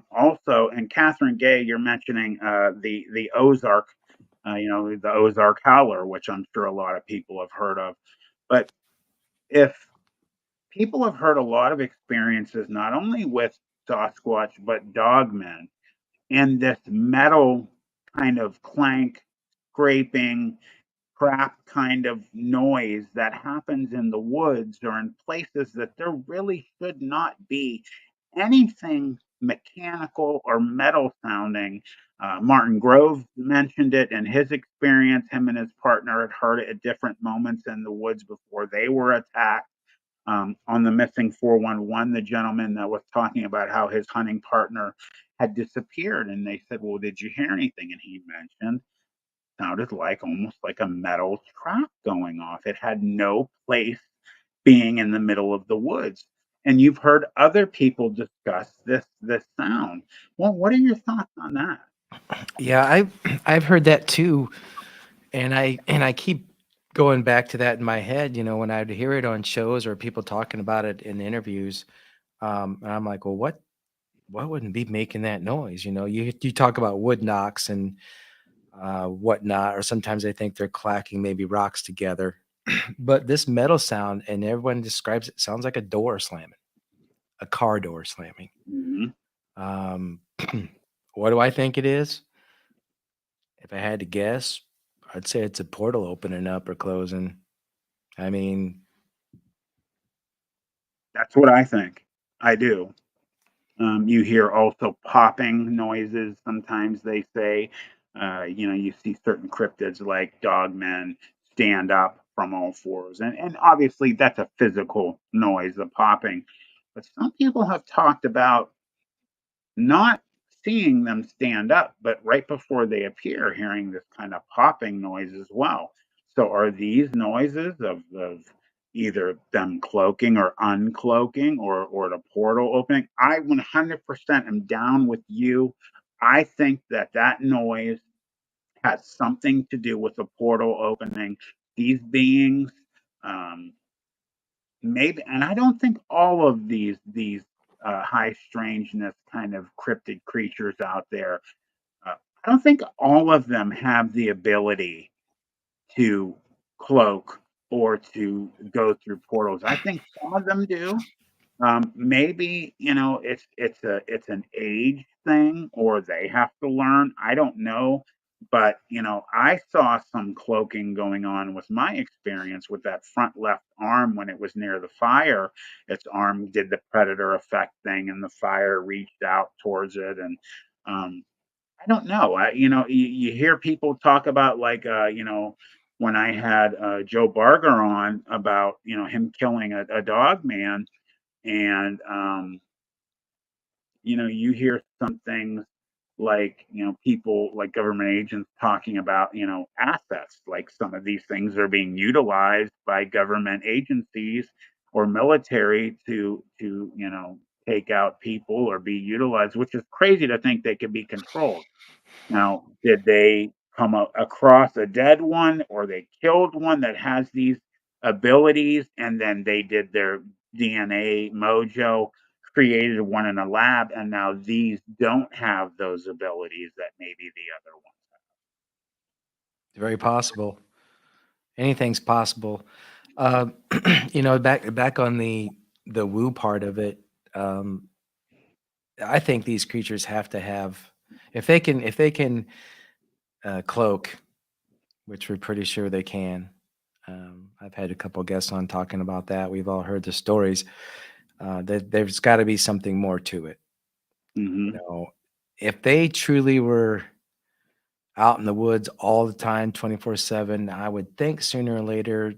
also. And Catherine Gay, you're mentioning the Ozark, the Ozark Howler, which I'm sure a lot of people have heard of. But if people have heard a lot of experiences, not only with Sasquatch, but dogmen, and this metal kind of clank, scraping, crap kind of noise that happens in the woods or in places that there really should not be anything mechanical or metal sounding. Martin Grove mentioned it in his experience. Him and his partner had heard it at different moments in the woods before they were attacked. On the missing 411, the gentleman that was talking about how his hunting partner had disappeared, and they said, well, did you hear anything? And he mentioned sounded like almost like a metal trap going off. It had no place being in the middle of the woods. And you've heard other people discuss this sound. Well, what are your thoughts on that? Yeah, I've heard that too, and I keep going back to that in my head. When I'd hear it on shows or people talking about it in interviews, and I'm like, well, what wouldn't be making that noise? You talk about wood knocks and whatnot, or sometimes I think they're clacking maybe rocks together. But this metal sound, and everyone describes it, sounds like a door slamming, a car door slamming. Mhm. Um, what do I think it is? If I had to guess, I'd say it's a portal opening up or closing. I mean, That's what I think. I do. You hear also popping noises. Sometimes they say, you see certain cryptids like dogmen stand up from all fours. And obviously, that's a physical noise, the popping. But some people have talked about not seeing them stand up, but right before they appear, hearing this kind of popping noise as well. So, are these noises of either them cloaking or uncloaking, or the portal opening? I 100% am down with you. I think that noise has something to do with the portal opening. These beings, um, maybe, and I don't think all of these high strangeness kind of cryptid creatures out there. I I don't think all of them have the ability to cloak or to go through portals. I think some of them do. Maybe it's an age thing, or they have to learn. I don't know, but I saw some cloaking going on with my experience with that front left arm when it was near the fire. Its arm did the predator effect thing, and the fire reached out towards it, and um, I don't know. You hear people talk about like, when I had Joe Barger on about, him killing a dog man, and you hear some things like, people like government agents talking about, assets, like some of these things are being utilized by government agencies or military to take out people or be utilized, which is crazy to think they could be controlled. Now, did they come across a dead one, or they killed one that has these abilities, and then they did their DNA mojo, created one in a lab, and now these don't have those abilities that maybe the other ones Very possible. Anything's possible. Um, back on the woo part of it. Um, I think these creatures have to have, if they can cloak, which we're pretty sure they can. I've had a couple guests on talking about that. We've all heard the stories. There's got to be something more to it. have. You know, if they truly were out in the woods all the time, 24/7, I would think sooner or later,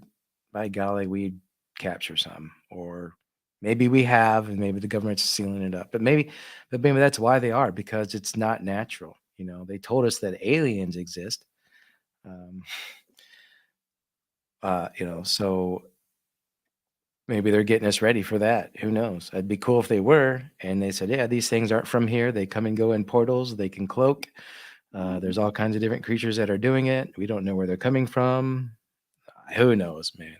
by golly, we'd capture some, or maybe we have, and maybe the government's sealing it up. But maybe that's why they are, because it's not natural. They told us that aliens exist. Um, so maybe they're getting us ready for that. Who knows? It'd be cool if they were, and they said, "Yeah, these things aren't from here. They come and go in portals. They can cloak. There's all kinds of different creatures that are doing it. We don't know where they're coming from. Who knows, man?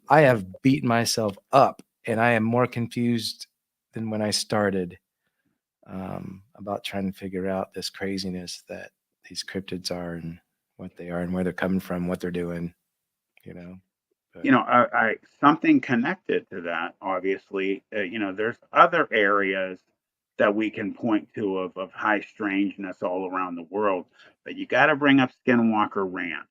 I have beaten myself up, and I am more confused than when I started, about trying to figure out this craziness that these cryptids are, and what they are, and where they're coming from, what they're doing. You know, but I something connected to that. Obviously, there's other areas that we can point to of high strangeness all around the world, but you got to bring up Skinwalker Ranch.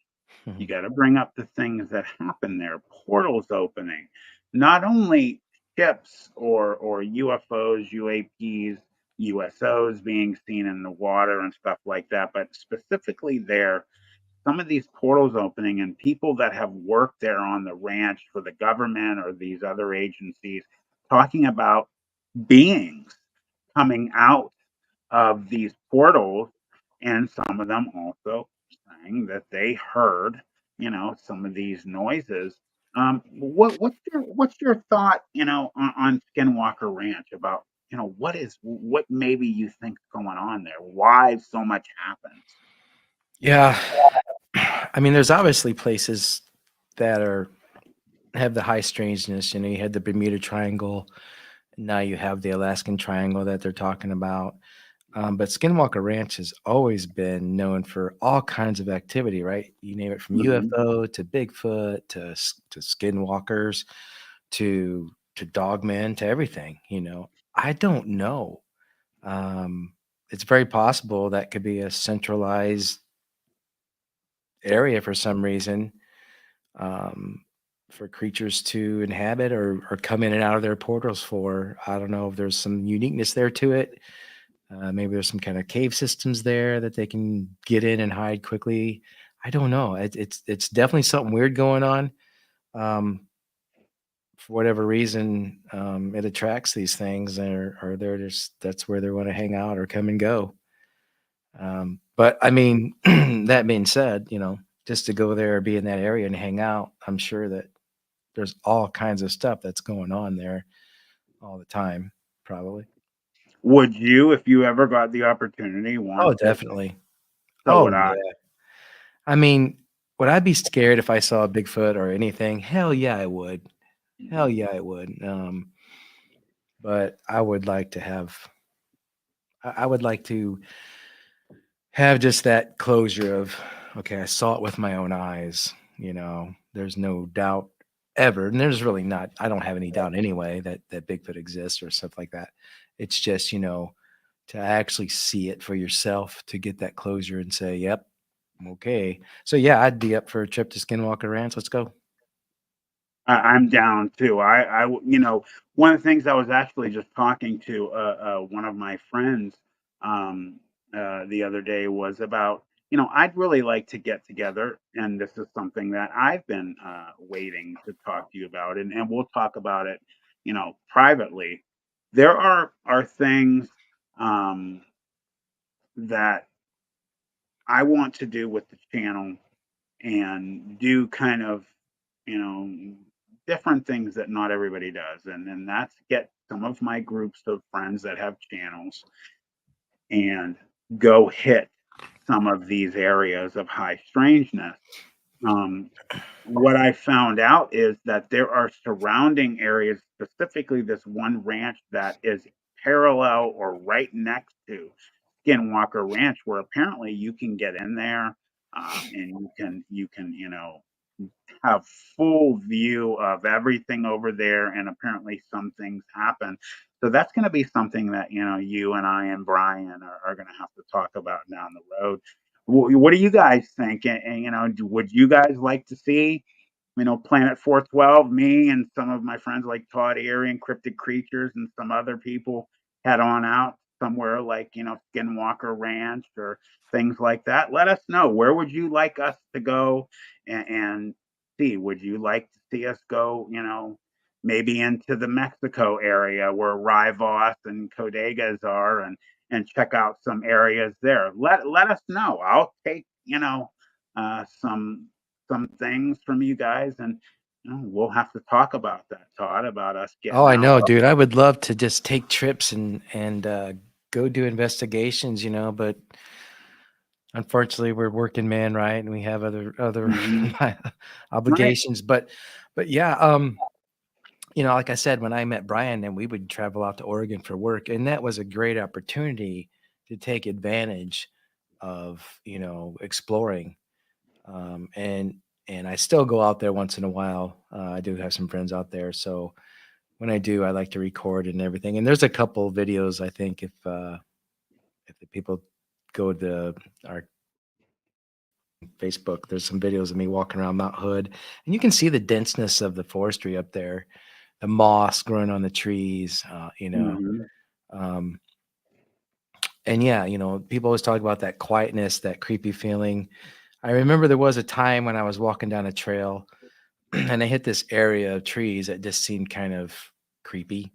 You got to bring up the things that happen there, portals opening, not only ships or UFOs, UAPs, USOs being seen in the water and stuff like that, but specifically there, some of these portals opening, and people that have worked there on the ranch for the government or these other agencies talking about beings coming out of these portals, and some of them also saying that they heard, some of these noises. What's your thought, on Skinwalker Ranch about, what maybe you think's going on there? Why so much happens? yeah, I mean, there's obviously places that have the high strangeness. You had the Bermuda Triangle. Now you have the Alaskan Triangle that they're talking about. But Skinwalker Ranch has always been known for all kinds of activity, right? You name it, from Mhm. UFO to Bigfoot to skinwalkers to dogmen to everything. I don't know. Um, it's very possible that could be a centralized area for some reason, um, for creatures to inhabit, or come in and out of their portals for. I don't know if there's some uniqueness there to it. Maybe there's some kind of cave systems there that they can get in and hide quickly. I don't know. It's definitely something weird going on. Um, for whatever reason, it attracts these things, or they're just, that's where they want to hang out or come and go. But I mean, that being said, just to go there or be in that area and hang out, I'm sure that there's all kinds of stuff that's going on there all the time, probably. Would you, if you ever got the opportunity, Oh, want to? definitely. So Oh, would I. yeah. I mean, would I be scared if I saw a Bigfoot or anything? Hell yeah, I would. Hell Mhm. yeah, I would. But I would like to have, I would like to have just that closure of, okay, I saw it with my own eyes. There's no doubt ever, and there's really not. I don't have any doubt anyway that Bigfoot exists or stuff like that. It's just to actually see it for yourself, to get that closure and say, "Yep, okay." So yeah, I'd be up for a trip to Skinwalker Ranch. Let's go. I'm down too. One of the things I was actually just talking to one of my friends um, the other day was about, I'd really like to get together, and this is something that I've been waiting to talk to you about, and we'll talk about it, privately. There are things um, that I want to do with the channel and do kind of, you know, different things that not everybody does. And that's get some of my groups of friends that have channels and go hit some of these areas of high strangeness. Um, what I found out is that there are surrounding areas, specifically this one ranch that is parallel or right next to Skinwalker Ranch, where apparently you can get in there and you can have full view of everything over there, and apparently some things happen. So that's going to be something that you and I and Brian are going to have to talk about down the road. What do you guys think? And would you guys like to see Planet 412, me and some of my friends like Todd, Eary, and Cryptid Creatures, and some other people head on out somewhere like, Skinwalker Ranch or things like that? Let us know. Where would you like us to go and see? Would you like to see us go, maybe into the Mexico area where Rivas and Codegas are and check out some areas there? Let us know. I'll take, some things from you guys, and we'll have to talk about that, Todd, about us Oh, getting I out. know, dude. I would love to just take trips and go do investigations, but unfortunately we're working man, right? And we have other Mhm. Right. obligations. But yeah, like I said, when I met Brian, and we would travel out to Oregon for work, and that was a great opportunity to take advantage of, exploring. And I still go out there once in a while. I do have some friends out there, so when I do, I like to record and everything. And there's a couple videos, I think, if the people go to our Facebook, there's some videos of me walking around Mount Hood, and you can see the denseness of the forestry up there, the moss growing on the trees, Mhm. um, and yeah, people always talk about that quietness, that creepy feeling. I remember there was a time when I was walking down a trail and I hit this area of trees that just seemed kind of creepy.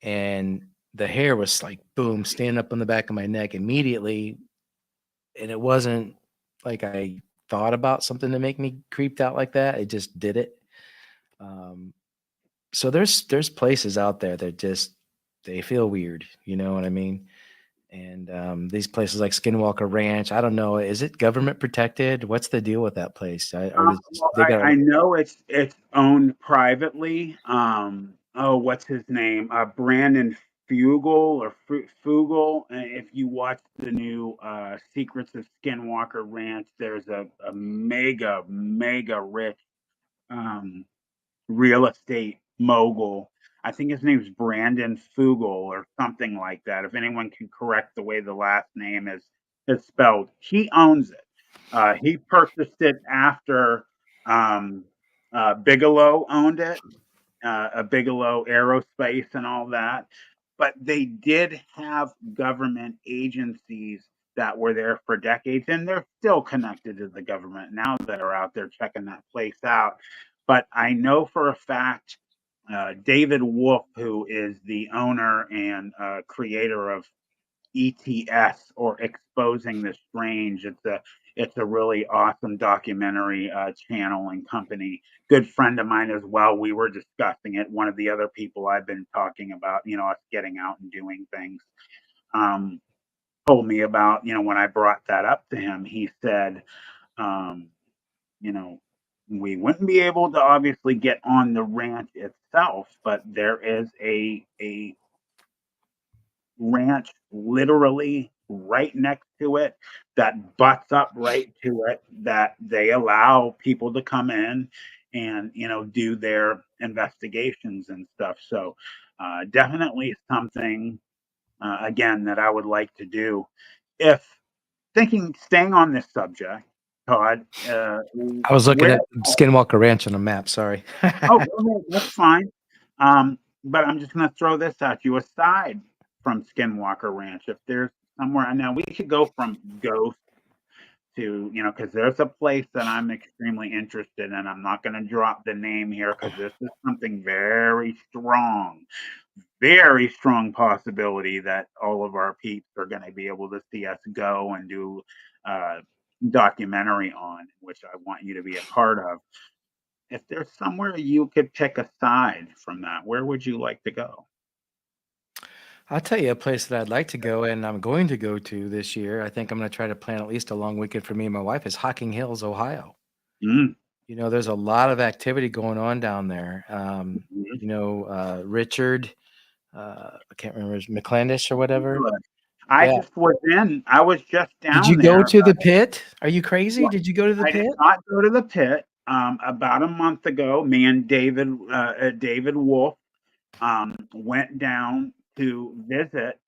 And the hair was like, boom, standing up on the back of my neck immediately. And it wasn't like I thought about something to make me creeped out like that. It just did it. Um, so there's places out there that just, they feel weird. You know what I mean? And these places like Skinwalker Ranch, I don't know, is it government protected? What's the deal with that place? Well, They got I know it's owned privately. Oh, what's his name? Brandon Fugel or Fugel. If you watch the new Secrets of Skinwalker Ranch, there's a mega rich um, real estate mogul. I think his name's Brandon Fugel or something like that. If anyone can correct the way the last name is spelled, he owns it. He purchased it after um, Bigelow owned it, a Bigelow Aerospace and all that. But they did have government agencies that were there for decades, and they're still connected to the government now that are out there checking that place out. But I know for a fact David Wolf, who is the owner and creator of ETS or Exposing the Strange. It's a really awesome documentary channel and company. Good friend of mine as well. We were discussing it. One of the other people I've been talking about, us getting out and doing things, um, told me about, when I brought that up to him, he said, um, you know, we wouldn't be able to obviously get on the ranch itself, but there is a ranch literally right next to it that butts up right to it that they allow people to come in and do their investigations and stuff. So definitely something again that I would like to do. If staying on this subject, Todd, I was looking where at Skinwalker Ranch on a map. Sorry. oh, go ahead, that's fine. But I'm just going to throw this at you aside from Skinwalker Ranch. If there's somewhere, now we could go from ghost to, because there's a place that I'm extremely interested in. I'm not going to drop the name here because this is something very strong possibility that all of our peeps are going to be able to see us go and do a documentary on, which I want you to be a part of. If there's somewhere you could pick aside from that, where would you like to go? I'll tell you a place that I'd like to go, and I'm going to go to this year. I think I'm going to try to plan at least a long weekend for me and my wife. Is Hocking Hills, Ohio. Mm, There's a lot of activity going on down there. mhm. Richard, I can't remember, McClandish or whatever. Good. Yeah. I was just Did down you go there. to the pit? Are you crazy? Well, Did you go to the I did pit? not go to the pit. About a month ago, me and David Wolf, went down to visit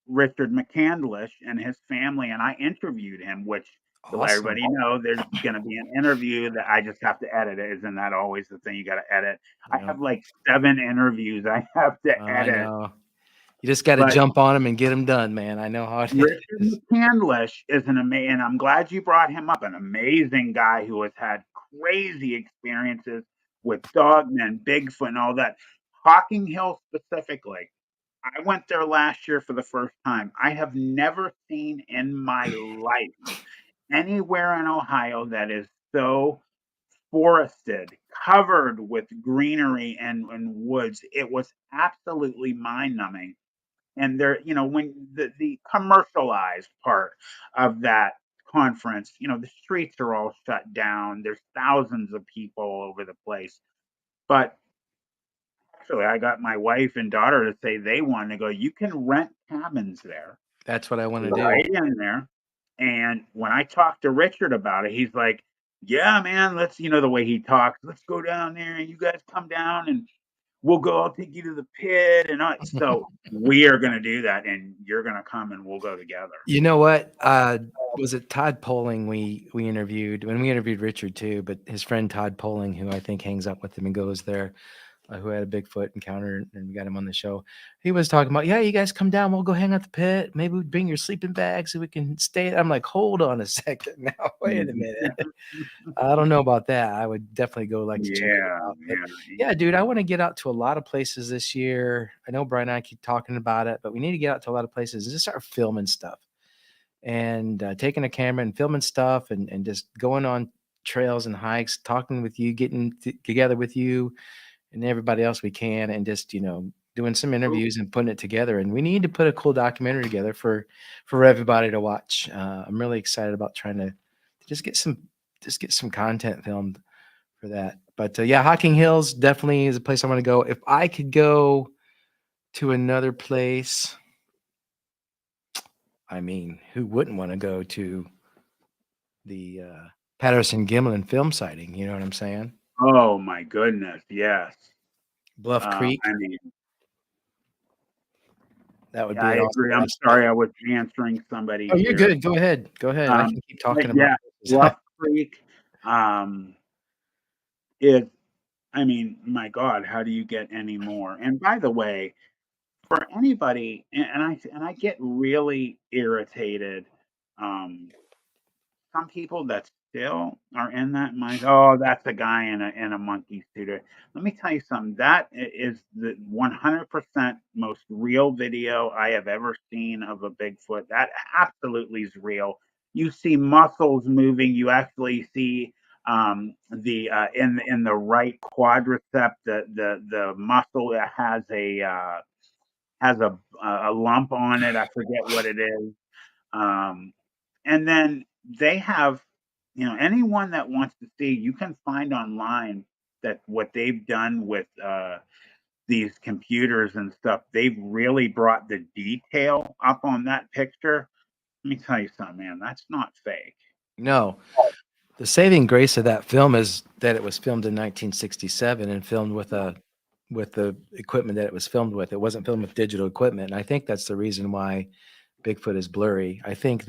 Richard McCandlish and his family, and I interviewed him, which to let Awesome. everybody know there's going to be an interview that I just have to edit it. Isn't that always the thing you got to edit? I Yeah, have like 7 interviews I have to I edit, know. You just got to but jump on them and get them done, man. I know how it Richard is. McCandlish is an amazing, and I'm glad you brought him up, an amazing guy who has had crazy experiences with dogmen, Bigfoot, and all that. Hocking Hills specifically, I went there last year for the first time. I have never seen in my life anywhere in Ohio that is so forested, covered with greenery and woods. It was absolutely mind numbing. And there, when the commercialized part of that conference, the streets are all shut down. There's thousands of people all over the place. But actually, I got my wife and daughter to say they want to go. You can rent cabins there That's what I want to do. right in there. And when I talked to Richard about it, he's like, "Yeah, man, let's," the way he talks, "let's go down there and you guys come down and we'll go. I'll take you to the pit." And so we are going to do that. And you're going to come and we'll go together. You know what? Was it Todd Poling we interviewed? When we interviewed Richard too, but his friend Todd Poling, who I think hangs out with him and goes there, who had a Bigfoot encounter, and we got him on the show. He was talking about, yeah, you guys come down, we'll go hang out the pit. Maybe we bring your sleeping bag so we can stay. I'm like, hold on a second now. Wait a minute. I don't know about that. I would definitely go like to check it Yeah, out. But yeah. yeah, dude, I want to get out to a lot of places this year. I know Brian and I keep talking about it, but we need to get out to a lot of places and just start filming stuff and taking a camera and filming stuff and just going on trails and hikes, talking with you, getting together with you and everybody else we can, and just doing some interviews and putting it together. And we need to put a cool documentary together for everybody to watch. I'm really excited about trying to just get some content filmed for that. But yeah, Hocking Hills definitely is a place I want to go. If I could go to another place, I mean, who wouldn't want to go to the Patterson Gimlin film sighting? You know what I'm saying? Oh my goodness, yes. Bluff Creek. I mean, That would yeah, be I an awesome agree. I'm lifestyle. sorry, I was answering somebody Oh, you're here. good. Go ahead. Go ahead. I can keep But talking about yeah, this. Bluff Creek, um, is, I mean, my God, how do you get any more? And by the way, for anybody, and I get really irritated. Um, some people that still are in that mind, oh, that's a guy in a monkey suit. Let me tell you something. That is the 100% most real video I have ever seen of a Bigfoot. That absolutely is real. You see muscles moving. You actually see the in the right quadricep, the muscle that has a lump on it. I forget what it is. Um, and then they have, anyone that wants to see, you can find online that what they've done with these computers and stuff, they've really brought the detail up on that picture. Let me tell you something, man, that's not fake. No, the saving grace of that film is that it was filmed in 1967 and filmed with the equipment that it was filmed with. It wasn't filmed with digital equipment. And I think that's the reason why Bigfoot is blurry. I think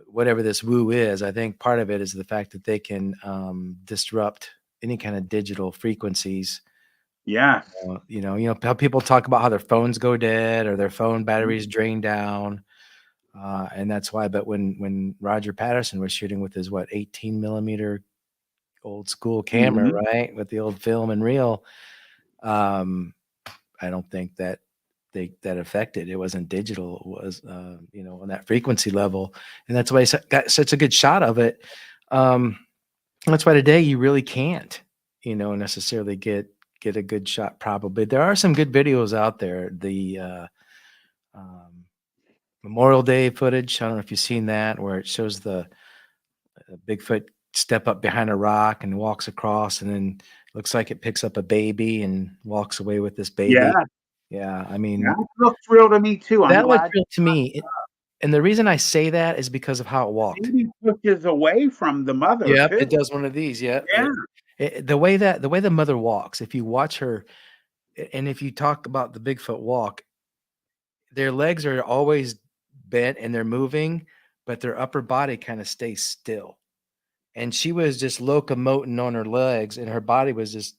whatever this woo is, I think part of it is the fact that they can disrupt any kind of digital frequencies. Yes. How people talk about how their phones go dead or their phone batteries drain down. And that's why. But when Roger Patterson was shooting with his 18 millimeter old school camera, Mhm. right, with the old film and reel, I don't think that that affected. It wasn't digital. It was on that frequency level, and that's why I got such a good shot of it. That's why today you really can't, necessarily get a good shot. Probably there are some good videos out there. The um, Memorial Day footage. I don't know if you've seen that, where it shows the Bigfoot step up behind a rock and walks across, and then looks like it picks up a baby and walks away with this baby. Yeah, Yeah, I that mean, looks real to me too. I'm that looks glad real to me. And the reason I say that is because of how it the walked. baby pushes away from the mother Yep, too. it does one of these. Yep. Yeah. The way the mother walks, if you watch her, and if you talk about the Bigfoot walk, their legs are always bent and they're moving, but their upper body kind of stays still. And she was just locomoting on her legs, and her body was just.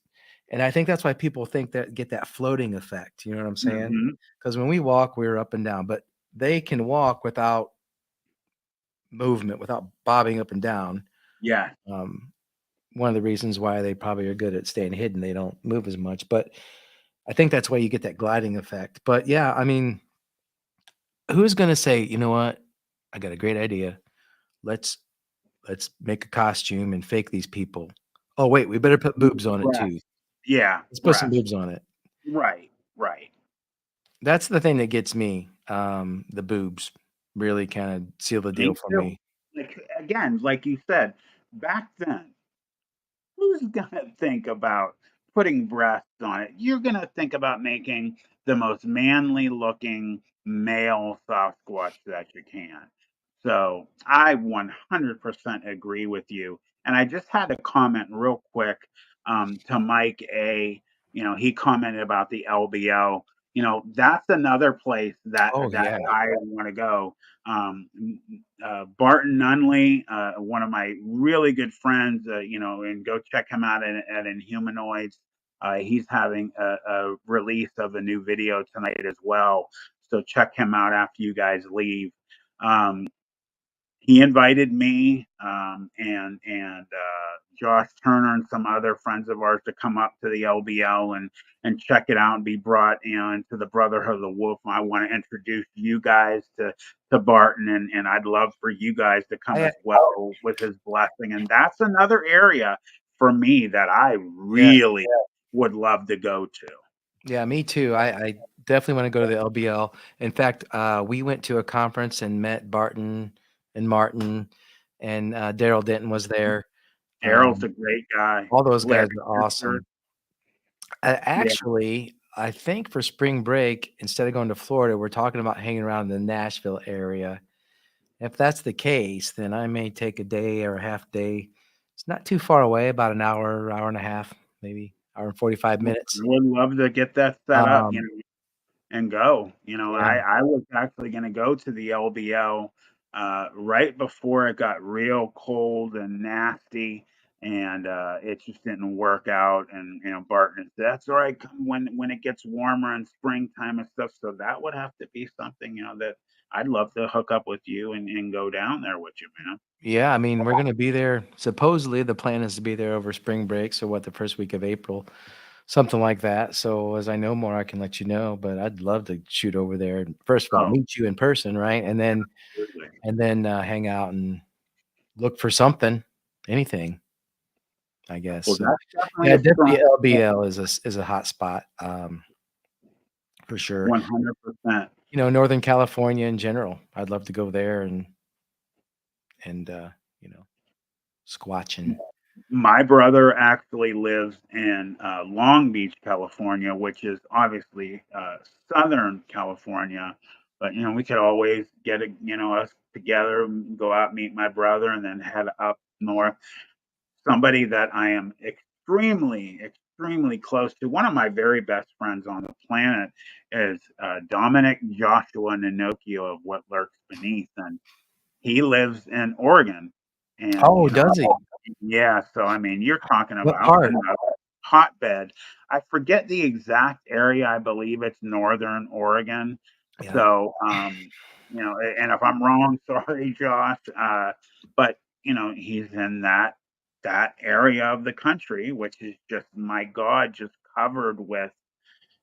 And I think that's why people think that get that floating effect. You know what I'm saying? Mhm. Because when we walk, we're up and down, but they can walk without movement, without bobbing up and down. Yeah. Um, One of the reasons why they probably are good at staying hidden. They don't move as much, but I think that's why you get that gliding effect. But yeah, I mean, who's going to say, you know what? I got a great idea. Let's let's make a costume and fake these people. Oh wait, we better put boobs on it too. Breast. Yeah, Let's put some breast. boobs on it. Right, right. That's the thing that gets me. The boobs really kind of seal the deal Me for too. me. Like, again, like you said, back then, who's gonna think about putting breasts on it? You're gonna think about making the most manly looking male Sasquatch that you can. So I 100% agree with you. And I just had to comment real quick to Mike A. He commented about the LBO. That's another place that Oh that yeah, I want to go. Um, Barton Nunley, one of my really good friends, and go check him out at Inhumanoids. He's having a release of a new video tonight as well. So check him out after you guys leave. Um, he invited me and Josh Turner and some other friends of ours to come up to the LBL and check it out and be brought in to the Brotherhood of the Wolf. I want to introduce you guys to Barton and I'd love for you guys to come I as well with his blessing. And that's another area for me that I yeah. really would love to go to. Yeah, me too. I definitely want to go to the LBL. In fact, we went to a conference and met Barton and Martin, and Daryl Denton was there. Daryl's Um, a great guy. all those Larry guys are Fisher. awesome. Yeah. Actually, I think for spring break, instead of going to Florida, we're talking about hanging around in the Nashville area. If that's the case, then I may take a day or a half day. It's not too far away, about an hour, hour and a half, maybe hour and 45 I minutes. would love to get that set up, Um, and go. yeah. I was actually going to go to the LBL right before it got real cold and nasty, and it just didn't work out. And Barton said, "That's all right. Come when it gets warmer in springtime and stuff." So that would have to be something that I'd love to hook up with you and go down there with you, man. Yeah, I mean, we're gonna be there. Supposedly, the plan is to be there over spring break. So, what, the first week of April, something like that. So, as I know more, I can let you know. But I'd love to shoot over there and first of all Oh, meet you in person, right? absolutely. And then hang out and look for something, anything, I guess. Well, So, that's definitely yeah, a strong definitely LBL is a hot spot, for sure. 100%. Northern California in general. I'd love to go there and you know, squatching. My brother actually lives in Long Beach, California, which is obviously Southern California. But we could always get us together, go out, meet my brother, and then head up north. Somebody that I am extremely, extremely close to. One of my very best friends on the planet is Dominic Joshua Ninocchio of What Lurks Beneath, and he lives in Oregon. And Oh, does he? yeah, so I mean, you're talking What about part? another hotbed. I forget the exact area. I believe it's northern Oregon. Yeah. So, and if I'm wrong, sorry, Josh. But he's in that area of the country, which is just, my God, just covered with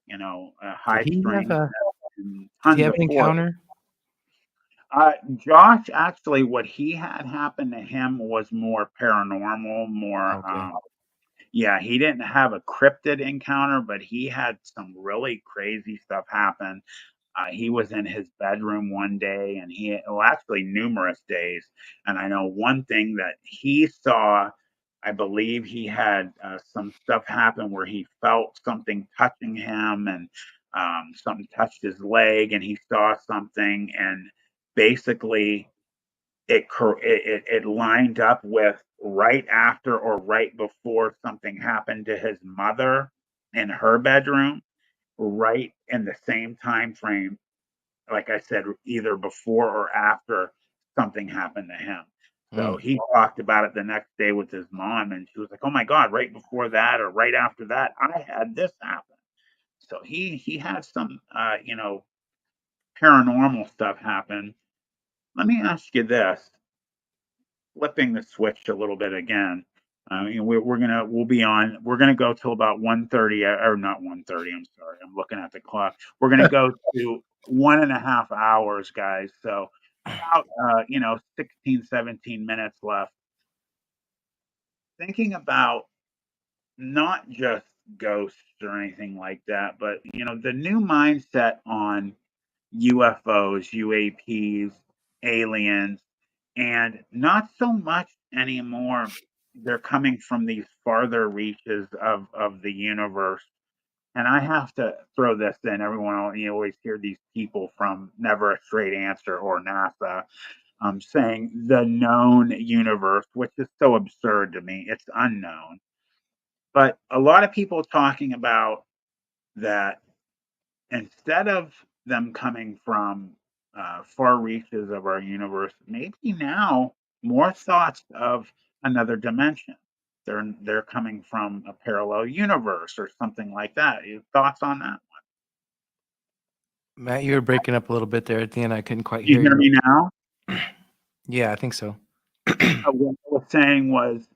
Did high he have strangeness a and did he tons have of an force. encounter? Josh, actually, what he had happen to him was more paranormal, more, Okay. yeah, he didn't have a cryptid encounter, but he had some really crazy stuff happen. He was in his bedroom one day, and well, actually numerous days. And I know one thing that he saw, I believe he had some stuff happen where he felt something touching him, and something touched his leg, and he saw something, and basically it lined up with right after or right before something happened to his mother in her bedroom, right in the same time frame, like I said, either before or after something happened to him. So Mm. he talked about it the next day with his mom, and she was like, "Oh my God, right before that or right after that, I had this happen." So he had some paranormal stuff happen. Let me ask you this, flipping the switch a little bit again. We're gonna go till about 1:30, or not 1:30. I'm sorry, I'm looking at the clock. We're gonna go to 1.5 hours, guys. So about 16, 17 minutes left. Thinking about not just ghosts or anything like that, but the new mindset on UFOs, UAPs, aliens, and not so much anymore. They're coming from these farther reaches of the universe. And I have to throw this in. You always hear these people from Never a Straight Answer or NASA saying the known universe, which is so absurd to me. It's unknown. But a lot of people talking about that, instead of them coming from far reaches of our universe, maybe now more thoughts of another dimension. They're coming from a parallel universe or something like that. Your thoughts on that? Matt, you were breaking up a little bit there at the end. I couldn't quite You hear hear you. me now? Yeah, I think so. What I was saying was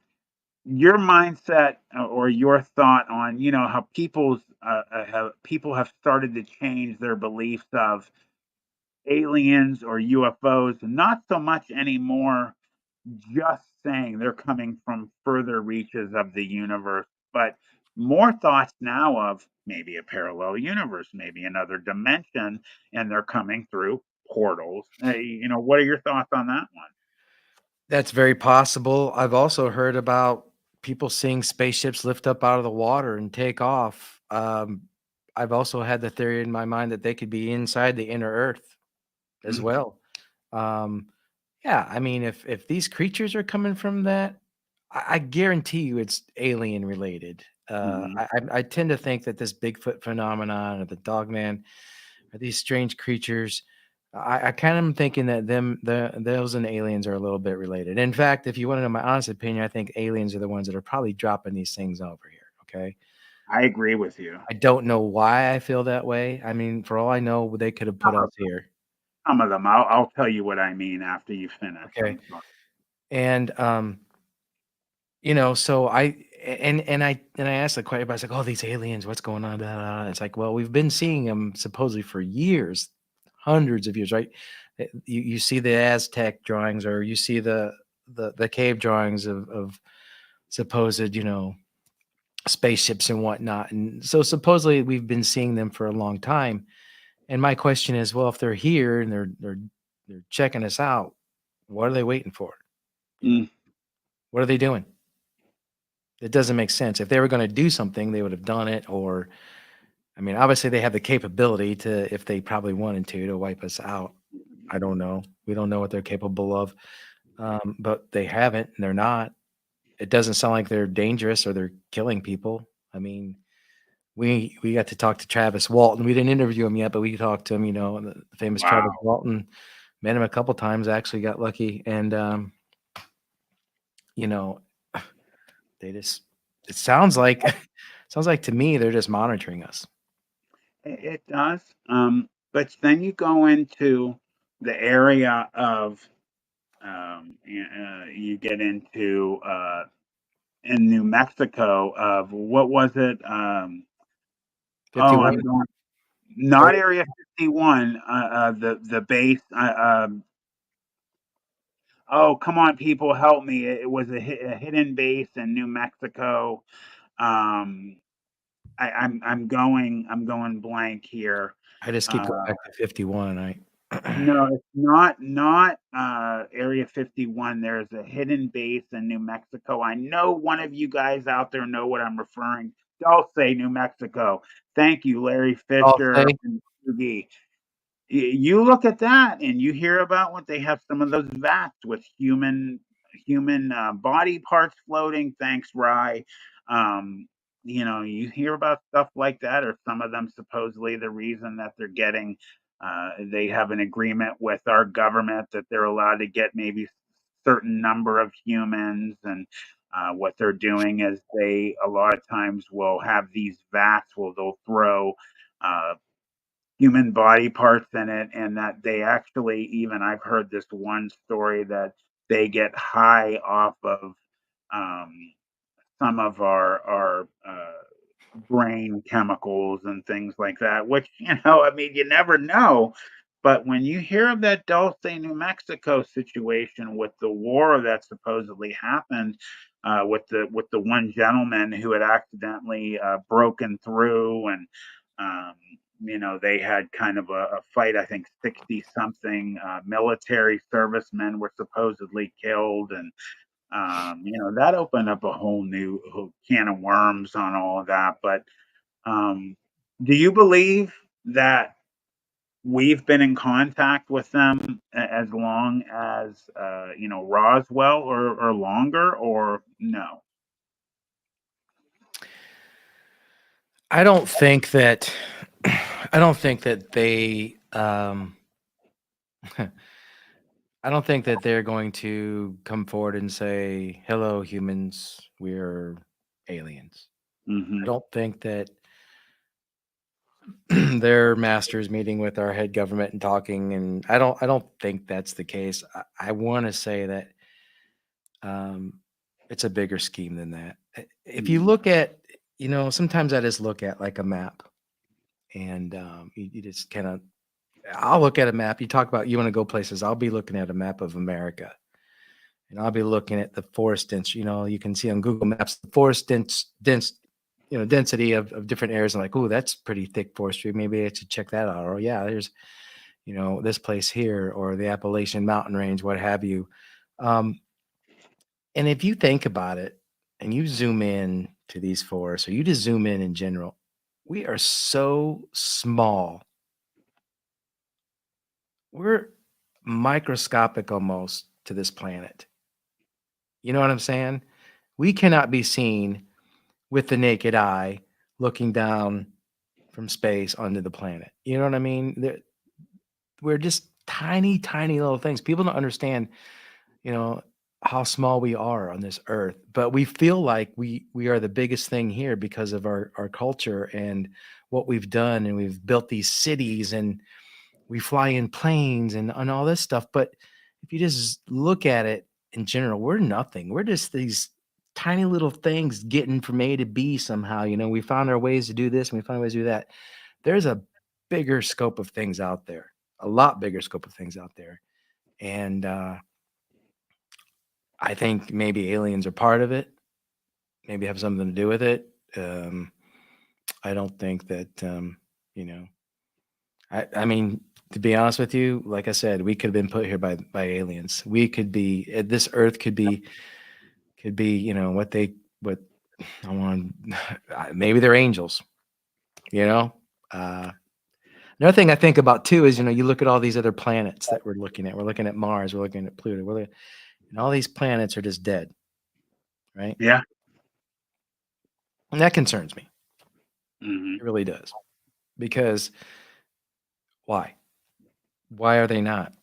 your mindset, or your thought on how people have started to change their beliefs of aliens or UFOs, not so much anymore just saying they're coming from further reaches of the universe, but more thoughts now of maybe a parallel universe, maybe another dimension, and they're coming through portals. What are your thoughts on that one? That's very possible. I've also heard about people seeing spaceships lift up out of the water and take off. I've also had the theory in my mind that they could be inside the inner Earth as Mhm. well. Um, yeah, I mean, if these creatures are coming from that, I guarantee you it's alien related. Mhm. I tend to think that this Bigfoot phenomenon or the Dogman are these strange creatures. I kind of am thinking that those and aliens are a little bit related. In fact, if you want to know my honest opinion, I think aliens are the ones that are probably dropping these things over here. Okay. I agree with you. I don't know why I feel that way. I mean, for all I know, they could have put Some us of here. some of them. I'll tell you what I mean after you finish. Okay. I'm sorry. And so I asked the question, I was like, "Oh, these aliens, what's going on?" Da, da, da. It's like, well, we've been seeing them supposedly for years, hundreds of years, right? You see the Aztec drawings, or you see the cave drawings of supposed, spaceships and whatnot, and so supposedly we've been seeing them for a long time. And my question is, well, if they're here and they're checking us out, what are they waiting for? You know, Mm. what are they doing? It doesn't make sense. If they were going to do something, they would have done it. Or, I mean, obviously they have the capability to, if they probably wanted to wipe us out. I don't know. We don't know what they're capable of, but they haven't, and they're not. It doesn't sound like they're dangerous or they're killing people. I mean, we got to talk to Travis Walton. We didn't interview him yet, but we talked to him. You know, the famous Travis Wow. Walton. Met him a couple times. Actually, got lucky, and you know, they just. It sounds like to me they're just monitoring us. It does. But then you go into the area of, you get into in New Mexico of what was it? Oh, 51. I'm going not Area 51. The base. Oh, come on, people, help me! It was a hidden base in New Mexico. Um, I'm going blank here. I just keep going Uh, back to 51. no, it's not Area 51. There's a hidden base in New Mexico. I know one of you guys out there know what I'm referring. Dulce, New Mexico. Thank you, Larry I'll Fisher say and Sugi. You look at that and you hear about what they have, some of those vats with human body parts floating. Thanks, Rye. um, you hear about stuff like that, or some of them supposedly the reason that they're getting, they have an agreement with our government that they're allowed to get maybe certain number of humans. And what they're doing is they a lot of times will have these vats, well, they'll throw uh, human body parts in it, and that they actually, even I've heard this one story that they get high off of um, some of our brain chemicals and things like that, which, I mean, you never know. But when you hear of that Dulce, New Mexico situation with the war that supposedly happened, with the one gentleman who had accidentally broken through, and um, they had kind of a fight. I think 60 something military servicemen were supposedly killed, and that opened up a whole new can of worms on all of that. But do you believe that we've been in contact with them as long as Roswell, or longer, or no? I don't think that they I don't think that they're going to come forward and say, "Hello, humans, we're aliens." I Hmm. don't think that their masters meeting with our head government and talking, and I don't think that's the case. I want to say that um, it's a bigger scheme than that. If you look at, sometimes I just look at like a map, and you just kind of, I'll look at a map. You talk about you want to go places. I'll be looking at a map of America, and I'll be looking at the forest dense. You can see on Google Maps the forest dense, density of different areas. And like, oh, that's pretty thick forestry. Maybe I should check that out. Or yeah, there's this place here, or the Appalachian Mountain Range, what have you. Um, and if you think about it, and you zoom in to these forests, or you just zoom in general, we are so small. We're microscopic almost to this planet. You know what I'm saying? We cannot be seen with the naked eye looking down from space onto the planet. You know what I mean? We're just tiny, tiny little things. People don't understand, you know, how small we are on this earth, but we feel like we are the biggest thing here because of our culture and what we've done, and we've built these cities, and we fly in planes and all this stuff. But if you just look at it in general, we're nothing. We're just these tiny little things getting from A to B somehow. We found our ways to do this and we found ways to do that. There's a bigger scope of things out there, a lot bigger scope of things out there. And I think maybe aliens are part of it, maybe have something to do with it. I don't think that, you know, I mean, to be honest with you, like I said, we could have been put here by aliens. We could be, this earth could be, what I want maybe they're angels, you know. Uh, Another thing I think about too is, you look at all these other planets that we're looking at. We're looking at Mars. We're looking at Pluto. And all these planets are just dead, right? Yeah. And that concerns me. Hmm. It really does. Because why? Why are they not?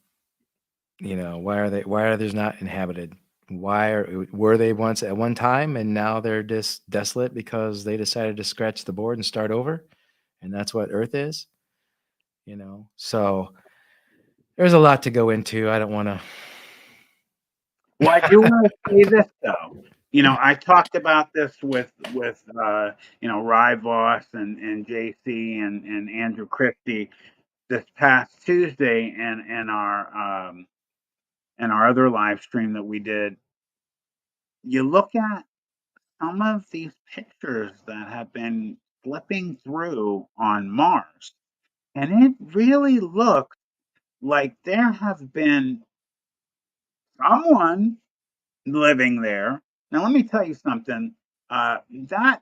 Why are they? Why are they not inhabited? Were they once at one time and now they're just desolate because they decided to scratch the board and start over? And that's what Earth is. So there's a lot to go into. I don't want to. Well, I do want to say this though. I talked about this with Rye Voss and JC and Andrew Christie this past Tuesday and our other live stream that we did. You look at some of these pictures that have been flipping through on Mars, and it really looks like there have been someone living there. Now, let me tell you something. That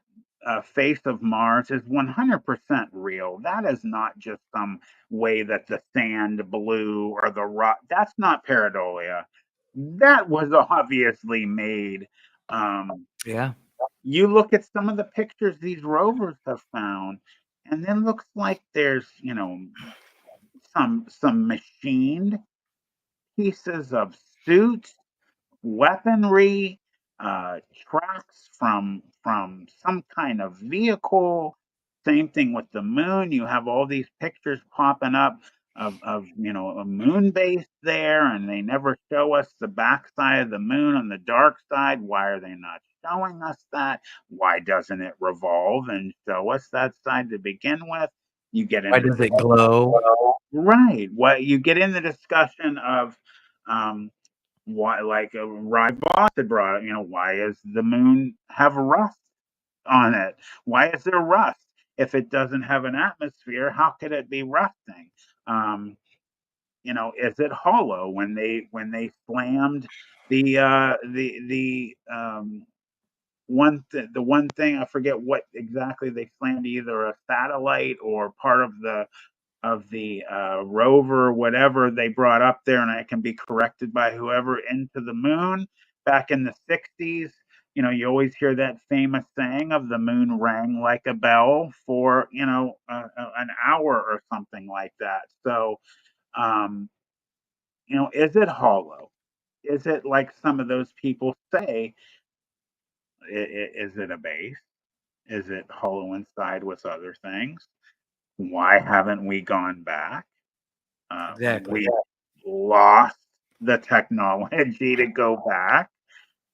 face of Mars is 100% real. That is not just some way that the sand blew or the rock. That's not pareidolia. That was obviously made. Yeah. You look at some of the pictures these rovers have found, and then looks like there's some machined pieces of suits, weaponry, tracks from some kind of vehicle. Same thing with the moon. You have all these pictures popping up of a moon base there, and they never show us the backside of the moon on the dark side. Why are they not showing us that? Why doesn't it revolve and show us that side to begin with? You get Why into does the it glow? right. What you get in the discussion of um, why, like Rye Boss had brought up, why does the moon have rust on it? Why is there rust? If it doesn't have an atmosphere, how could it be rusting? Um, is it hollow when they slammed the the one thing, I forget what exactly they slammed, either a satellite or part of the rover, whatever they brought up there, and it can be corrected by whoever, into the moon back in the 60s. You always hear that famous saying of the moon rang like a bell for, an hour or something like that. So, um, is it hollow? Is it like some of those people say? Is it a base? Is it hollow inside with other things? Why haven't we gone back? Exactly. We lost the technology to go back.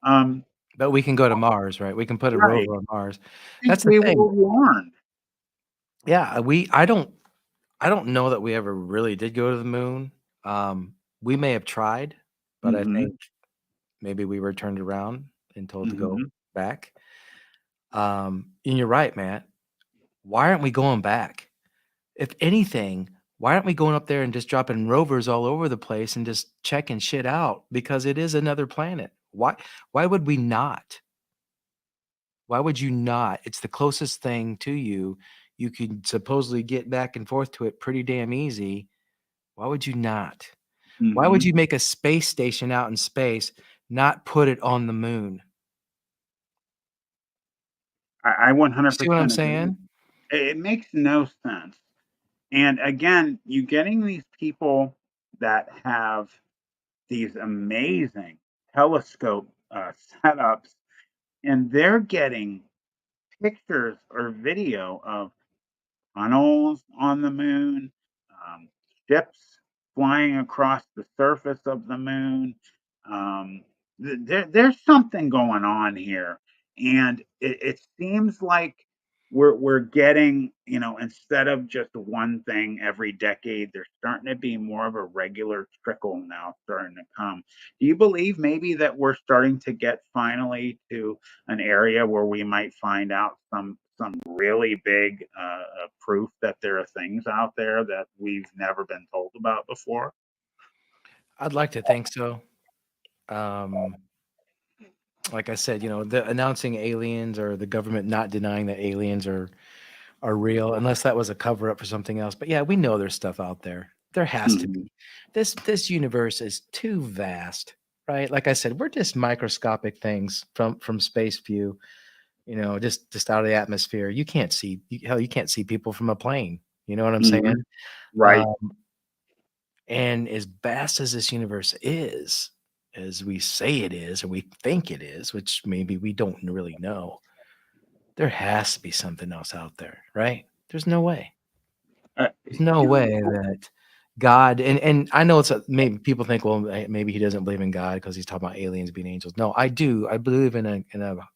Um, But we can go to Mars, right? We can put a right. rover on Mars. I think That's the we thing. were warned. Yeah, I don't know that we ever really did go to the moon. We may have tried, but I Hmm. think maybe we were turned around and told to go Hmm. back. And you're right, Matt. Why aren't we going back? If anything, why aren't we going up there and just dropping rovers all over the place and just checking shit out? Because it is another planet. Why would we not? Why would you not? It's the closest thing to you. You could supposedly get back and forth to it pretty damn easy. Why would you not? Why would Hmm. you make a space station out in space, not put it on the moon? I You see what I'm 100% agree. saying? It makes no sense. And again, you getting these people that have these amazing telescope setups, and they're getting pictures or video of tunnels on the moon, um, ships flying across the surface of the moon. Um, there's something going on here, and it seems like we're getting, instead of just one thing every decade, there's starting to be more of a regular trickle now starting to come. Do you believe maybe that we're starting to get finally to an area where we might find out some really big proof that there are things out there that we've never been told about before? I'd like to think so. Um, like I said, the announcing aliens or the government not denying that aliens are real, unless that was a cover up for something else. But yeah, we know there's stuff out there. There has to Mhm. be. This universe is too vast, right? Like I said, we're just microscopic things from space view. Just out of the atmosphere. You can't see hell. You can't see people from a plane. You know what I'm saying? Mhm. Right. And as vast as this universe is, as we say it is, or we think it is, which maybe we don't really know, there has to be something else out there, right? There's no way. There's no You way know, that God and I know maybe people think, well, maybe he doesn't believe in God because he's talking about aliens being angels. No, I do. I believe in a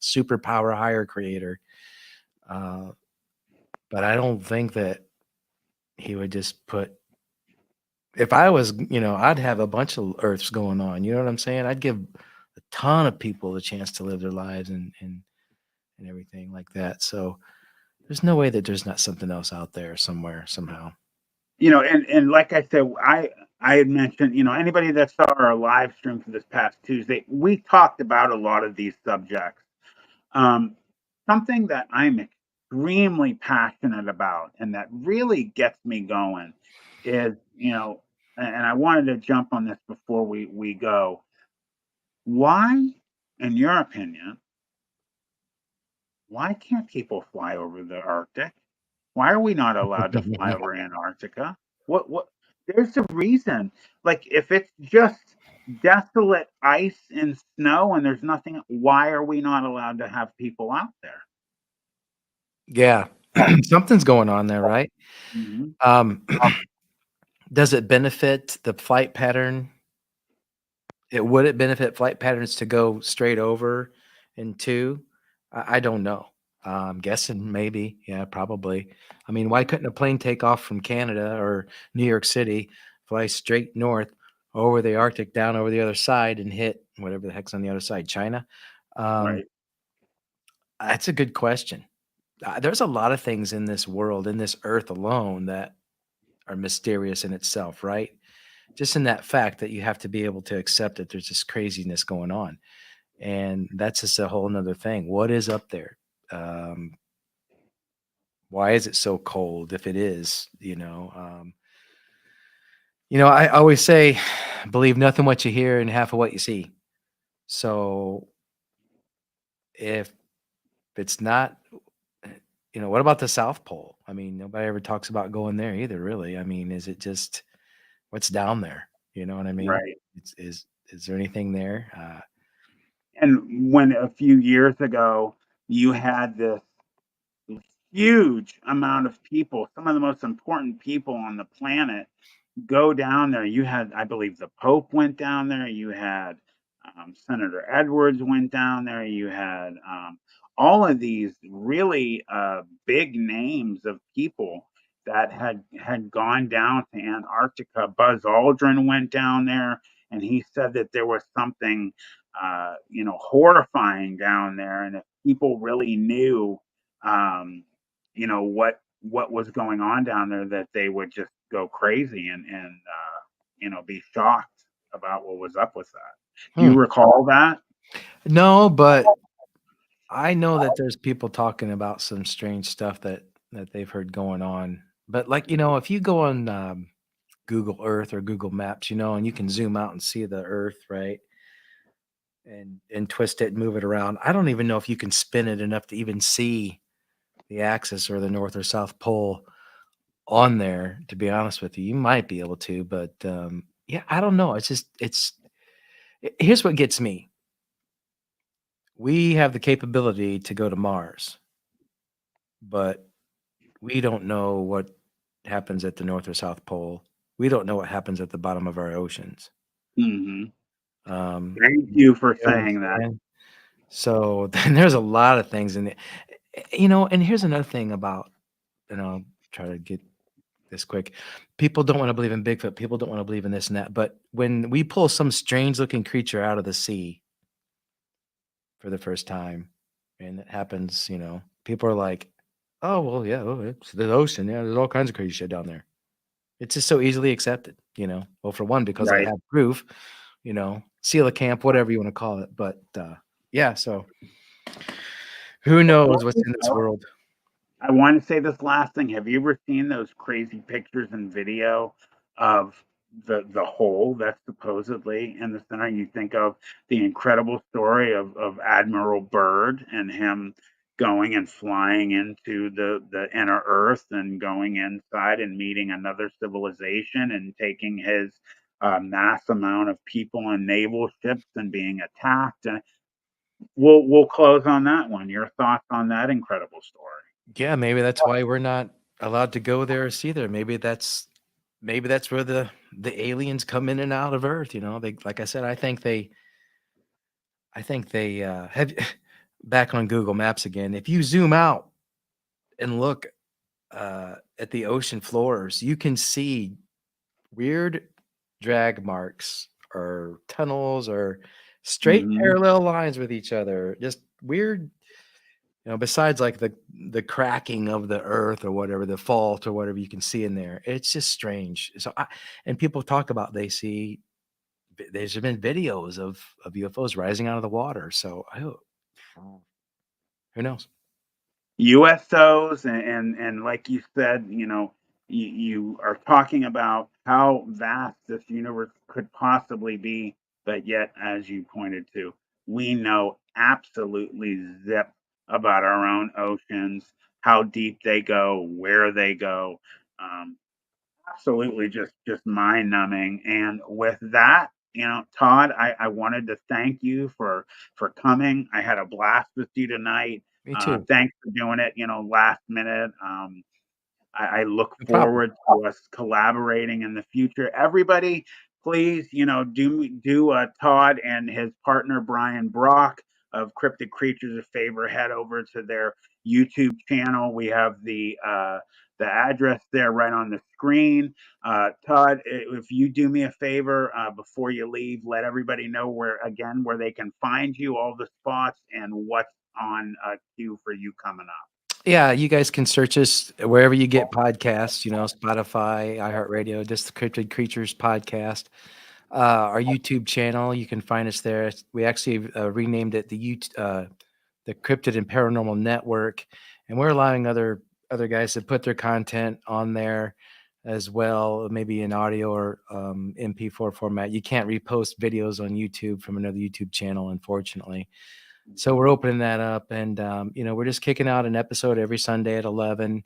superpower higher creator, uh, but I don't think that he would just put. If I was, I'd have a bunch of Earths going on. You know what I'm saying? I'd give a ton of people the chance to live their lives and everything like that. So there's no way that there's not something else out there somewhere somehow. and like I said, I had mentioned, anybody that saw our live stream for this past Tuesday, we talked about a lot of these subjects. Um, Something that I'm extremely passionate about and that really gets me going is, and I wanted to jump on this before we go. Why, in your opinion, why can't people fly over the Arctic? Why are we not allowed to fly over Antarctica? What there's a reason. Like if it's just desolate ice and snow and there's nothing, why are we not allowed to have people out there? Yeah, something's going on there, right? Mhm. Um, does it benefit the flight pattern? Would it benefit flight patterns to go straight over in two? I don't know. I'm guessing maybe. Yeah, probably. I mean, why couldn't a plane take off from Canada or New York City, fly straight north over the Arctic, down over the other side, and hit whatever the heck's on the other side, China? Um, Right. that's a good question. There's a lot of things in this world, in this earth alone, that are mysterious in itself, right? Just in that fact that you have to be able to accept that there's this craziness going on. And that's just a whole nother thing. What is up there? Um, why is it so cold if it is, I always say, believe nothing what you hear and half of what you see. So if it's not, what about the South Pole? I mean, nobody ever talks about going there either, really. I mean, is it just what's down there? You know what I mean? Right. Is there anything there? And when a few years ago you had this huge amount of people, some of the most important people on the planet, go down there. You had, I believe, the Pope went down there. You had Senator Edwards went down there. You had all of these really big names of people that had gone down to Antarctica. Buzz Aldrin went down there, and he said that there was something, horrifying down there, and if people really knew, um, what was going on down there, that they would just go crazy and be shocked about what was up with that. Do you Hmm. recall that? No, but I know that there's people talking about some strange stuff that they've heard going on. But like, if you go on Google Earth or Google Maps, and you can zoom out and see the Earth, right? And twist it and move it around. I don't even know if you can spin it enough to even see the axis or the North or South Pole on there, to be honest with you. You might be able to, but yeah, I don't know. Here's what gets me. We have the capability to go to Mars, but we don't know what happens at the North or South Pole. We don't know what happens at the bottom of our oceans. Hmm. Um, Thank you for you know what I'm saying that. saying? So then there's a lot of things in it. And here's another thing about, and I'll try to get this quick. People don't want to believe in Bigfoot. People don't want to believe in this and that. But when we pull some strange looking creature out of the sea for the first time, and it happens, people are like, oh, well, yeah, oh, it's the ocean. Yeah, there's all kinds of crazy shit down there. It's just so easily accepted. Well, for one, because they Right. have proof, coelacanth, whatever you want to call it. But yeah, so who knows what's in this world? I want to say this last thing. Have you ever seen those crazy pictures and video of the hole that's supposedly in the center? You think of the incredible story of Admiral Byrd and him going and flying into the inner earth and going inside and meeting another civilization and taking his mass amount of people and naval ships and being attacked. And we'll close on that one. Your thoughts on that incredible story? Yeah, maybe that's why we're not allowed to go there or see there. Maybe that's where the aliens come in and out of Earth, you know? They like I said, I think they have back on Google Maps again. If you zoom out and look at the ocean floors, you can see weird drag marks or tunnels or straight Hmm. parallel lines with each other. Just weird, besides like the cracking of the earth or whatever, the fault or whatever you can see in there. It's just strange. And people talk about there's been videos of UFOs rising out of the water. So who knows? USOs and like you said, you are talking about how vast this universe could possibly be, but yet, as you pointed to, we know absolutely zip about our own oceans, how deep they go, where they go. Um, Absolutely just mind numbing. And with that, Todd, I wanted to thank you for coming. I had a blast with you tonight. Me too. Thanks for doing it, last minute. I look No problem. forward to us collaborating in the future. Everybody, please, do Todd and his partner Brian Brock of Cryptid Creatures a favor. Head over to their YouTube channel. We have the address there right on the screen. Todd, if you do me a favor before you leave, let everybody know where they can find you, all the spots, and what's on queue for you coming up. Yeah, you guys can search us wherever you get podcasts, Spotify, iHeartRadio, just the Cryptid Creatures podcast. Our YouTube channel, you can find us there. We actually renamed it the Cryptid and Paranormal Network, and we're allowing other guys to put their content on there as well, maybe in audio or MP4 format. You can't repost videos on YouTube from another YouTube channel, unfortunately. So we're opening that up, and we're just kicking out an episode every Sunday at 11.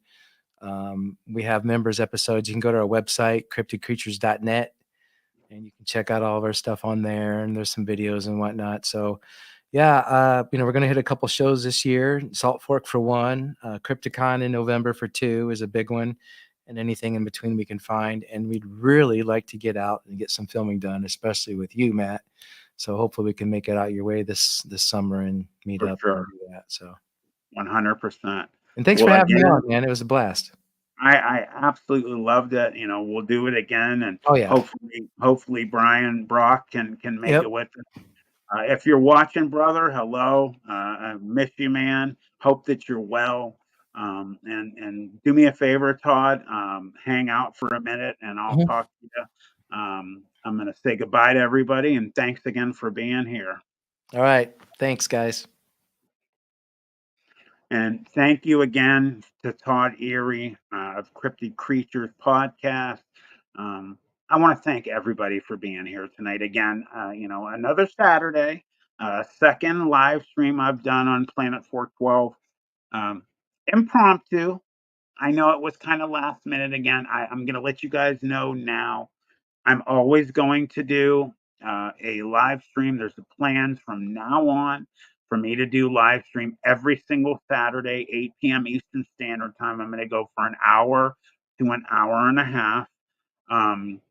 We have members episodes. You can go to our website, cryptidcreatures.net, and you can check out all of our stuff on there. And there's some videos and whatnot. So yeah, we're going to hit a couple shows this year. Salt Fork for one, Crypticon in November for two is a big one, and anything in between we can find. And we'd really like to get out and get some filming done, especially with you, Matt. So hopefully we can make it out your way this summer and meet For up and sure. do that. So 100%. and thanks for Well, having me again, on, man. It was a blast. I absolutely loved it. We'll do it again, and Oh yeah. hopefully Brian Brock can make Yep. it with us. If you're watching, brother, hello. I miss you, man. Hope that you're well. And do me a favor, Todd. Hang out for a minute, and I'll Mhm. talk to you. I'm going to say goodbye to everybody, and thanks again for being here. All right. Thanks, guys. And thank you again to Todd Eary of Cryptid Creatures podcast. Um, I want to thank everybody for being here tonight. Again, another Saturday, second live stream I've done on Planet 412. Um, Impromptu. I know it was kind of last minute again. I'm going to let you guys know now. I'm always going to do a live stream. There's a plans from now on for me to do live stream every single Saturday, 8 p.m. Eastern Standard Time. I'm going to go for an hour to an hour and a half. Um,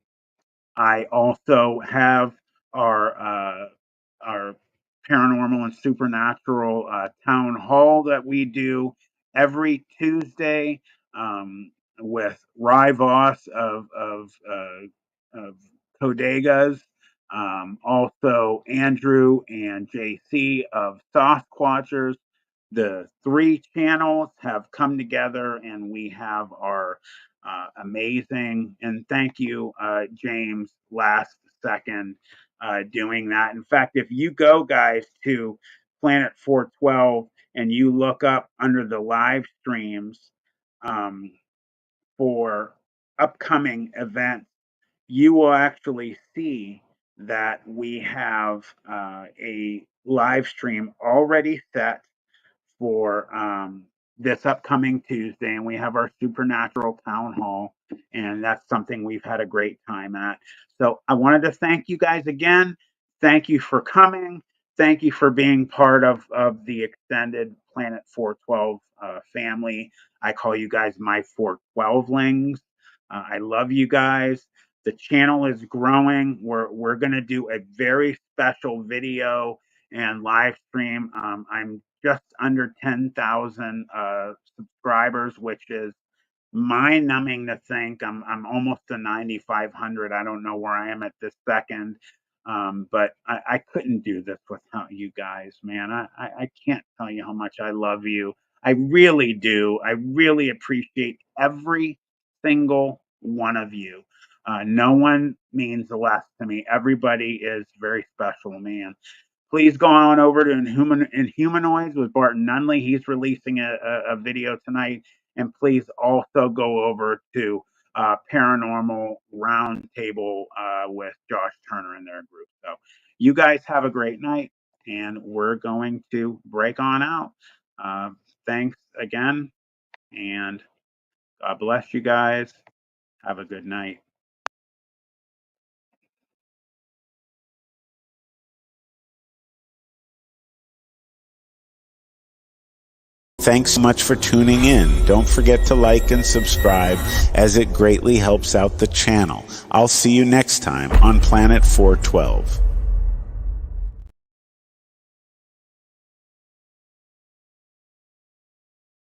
I also have our paranormal and supernatural town hall that we do every Tuesday with Rye Voss of Codegas, also Andrew and JC of Sasquatchers. The three channels have come together, and we have our amazing, and thank you, James, last second doing that. In fact, if you go, guys, to Planet 412 and you look up under the live streams for upcoming events, you will actually see that we have a live stream already set for this upcoming Tuesday, and we have our supernatural town hall, and that's something we've had a great time at. So I wanted to thank you guys again. Thank you for coming. Thank you for being part of the extended Planet 412 family. I call you guys my 412lings. I love you guys. The channel is growing. We're going to do a very special video and live stream. I'm just under 10,000 subscribers, which is mind numbing to think. I'm almost to 9,500. I don't know where I am at this second. But I couldn't do this without you guys, man. I can't tell you how much I love you. I really do. I really appreciate every single one of you. No one means less to me. Everybody is very special to me. And please go on over to Inhumanoids with Barton Nunley. He's releasing a video tonight. And please also go over to Paranormal Roundtable with Josh Turner in their group. So you guys have a great night, and we're going to break on out. Thanks again, and God bless you guys. Have a good night. Thanks so much for tuning in. Don't forget to like and subscribe, as it greatly helps out the channel. I'll see you next time on Planet 412.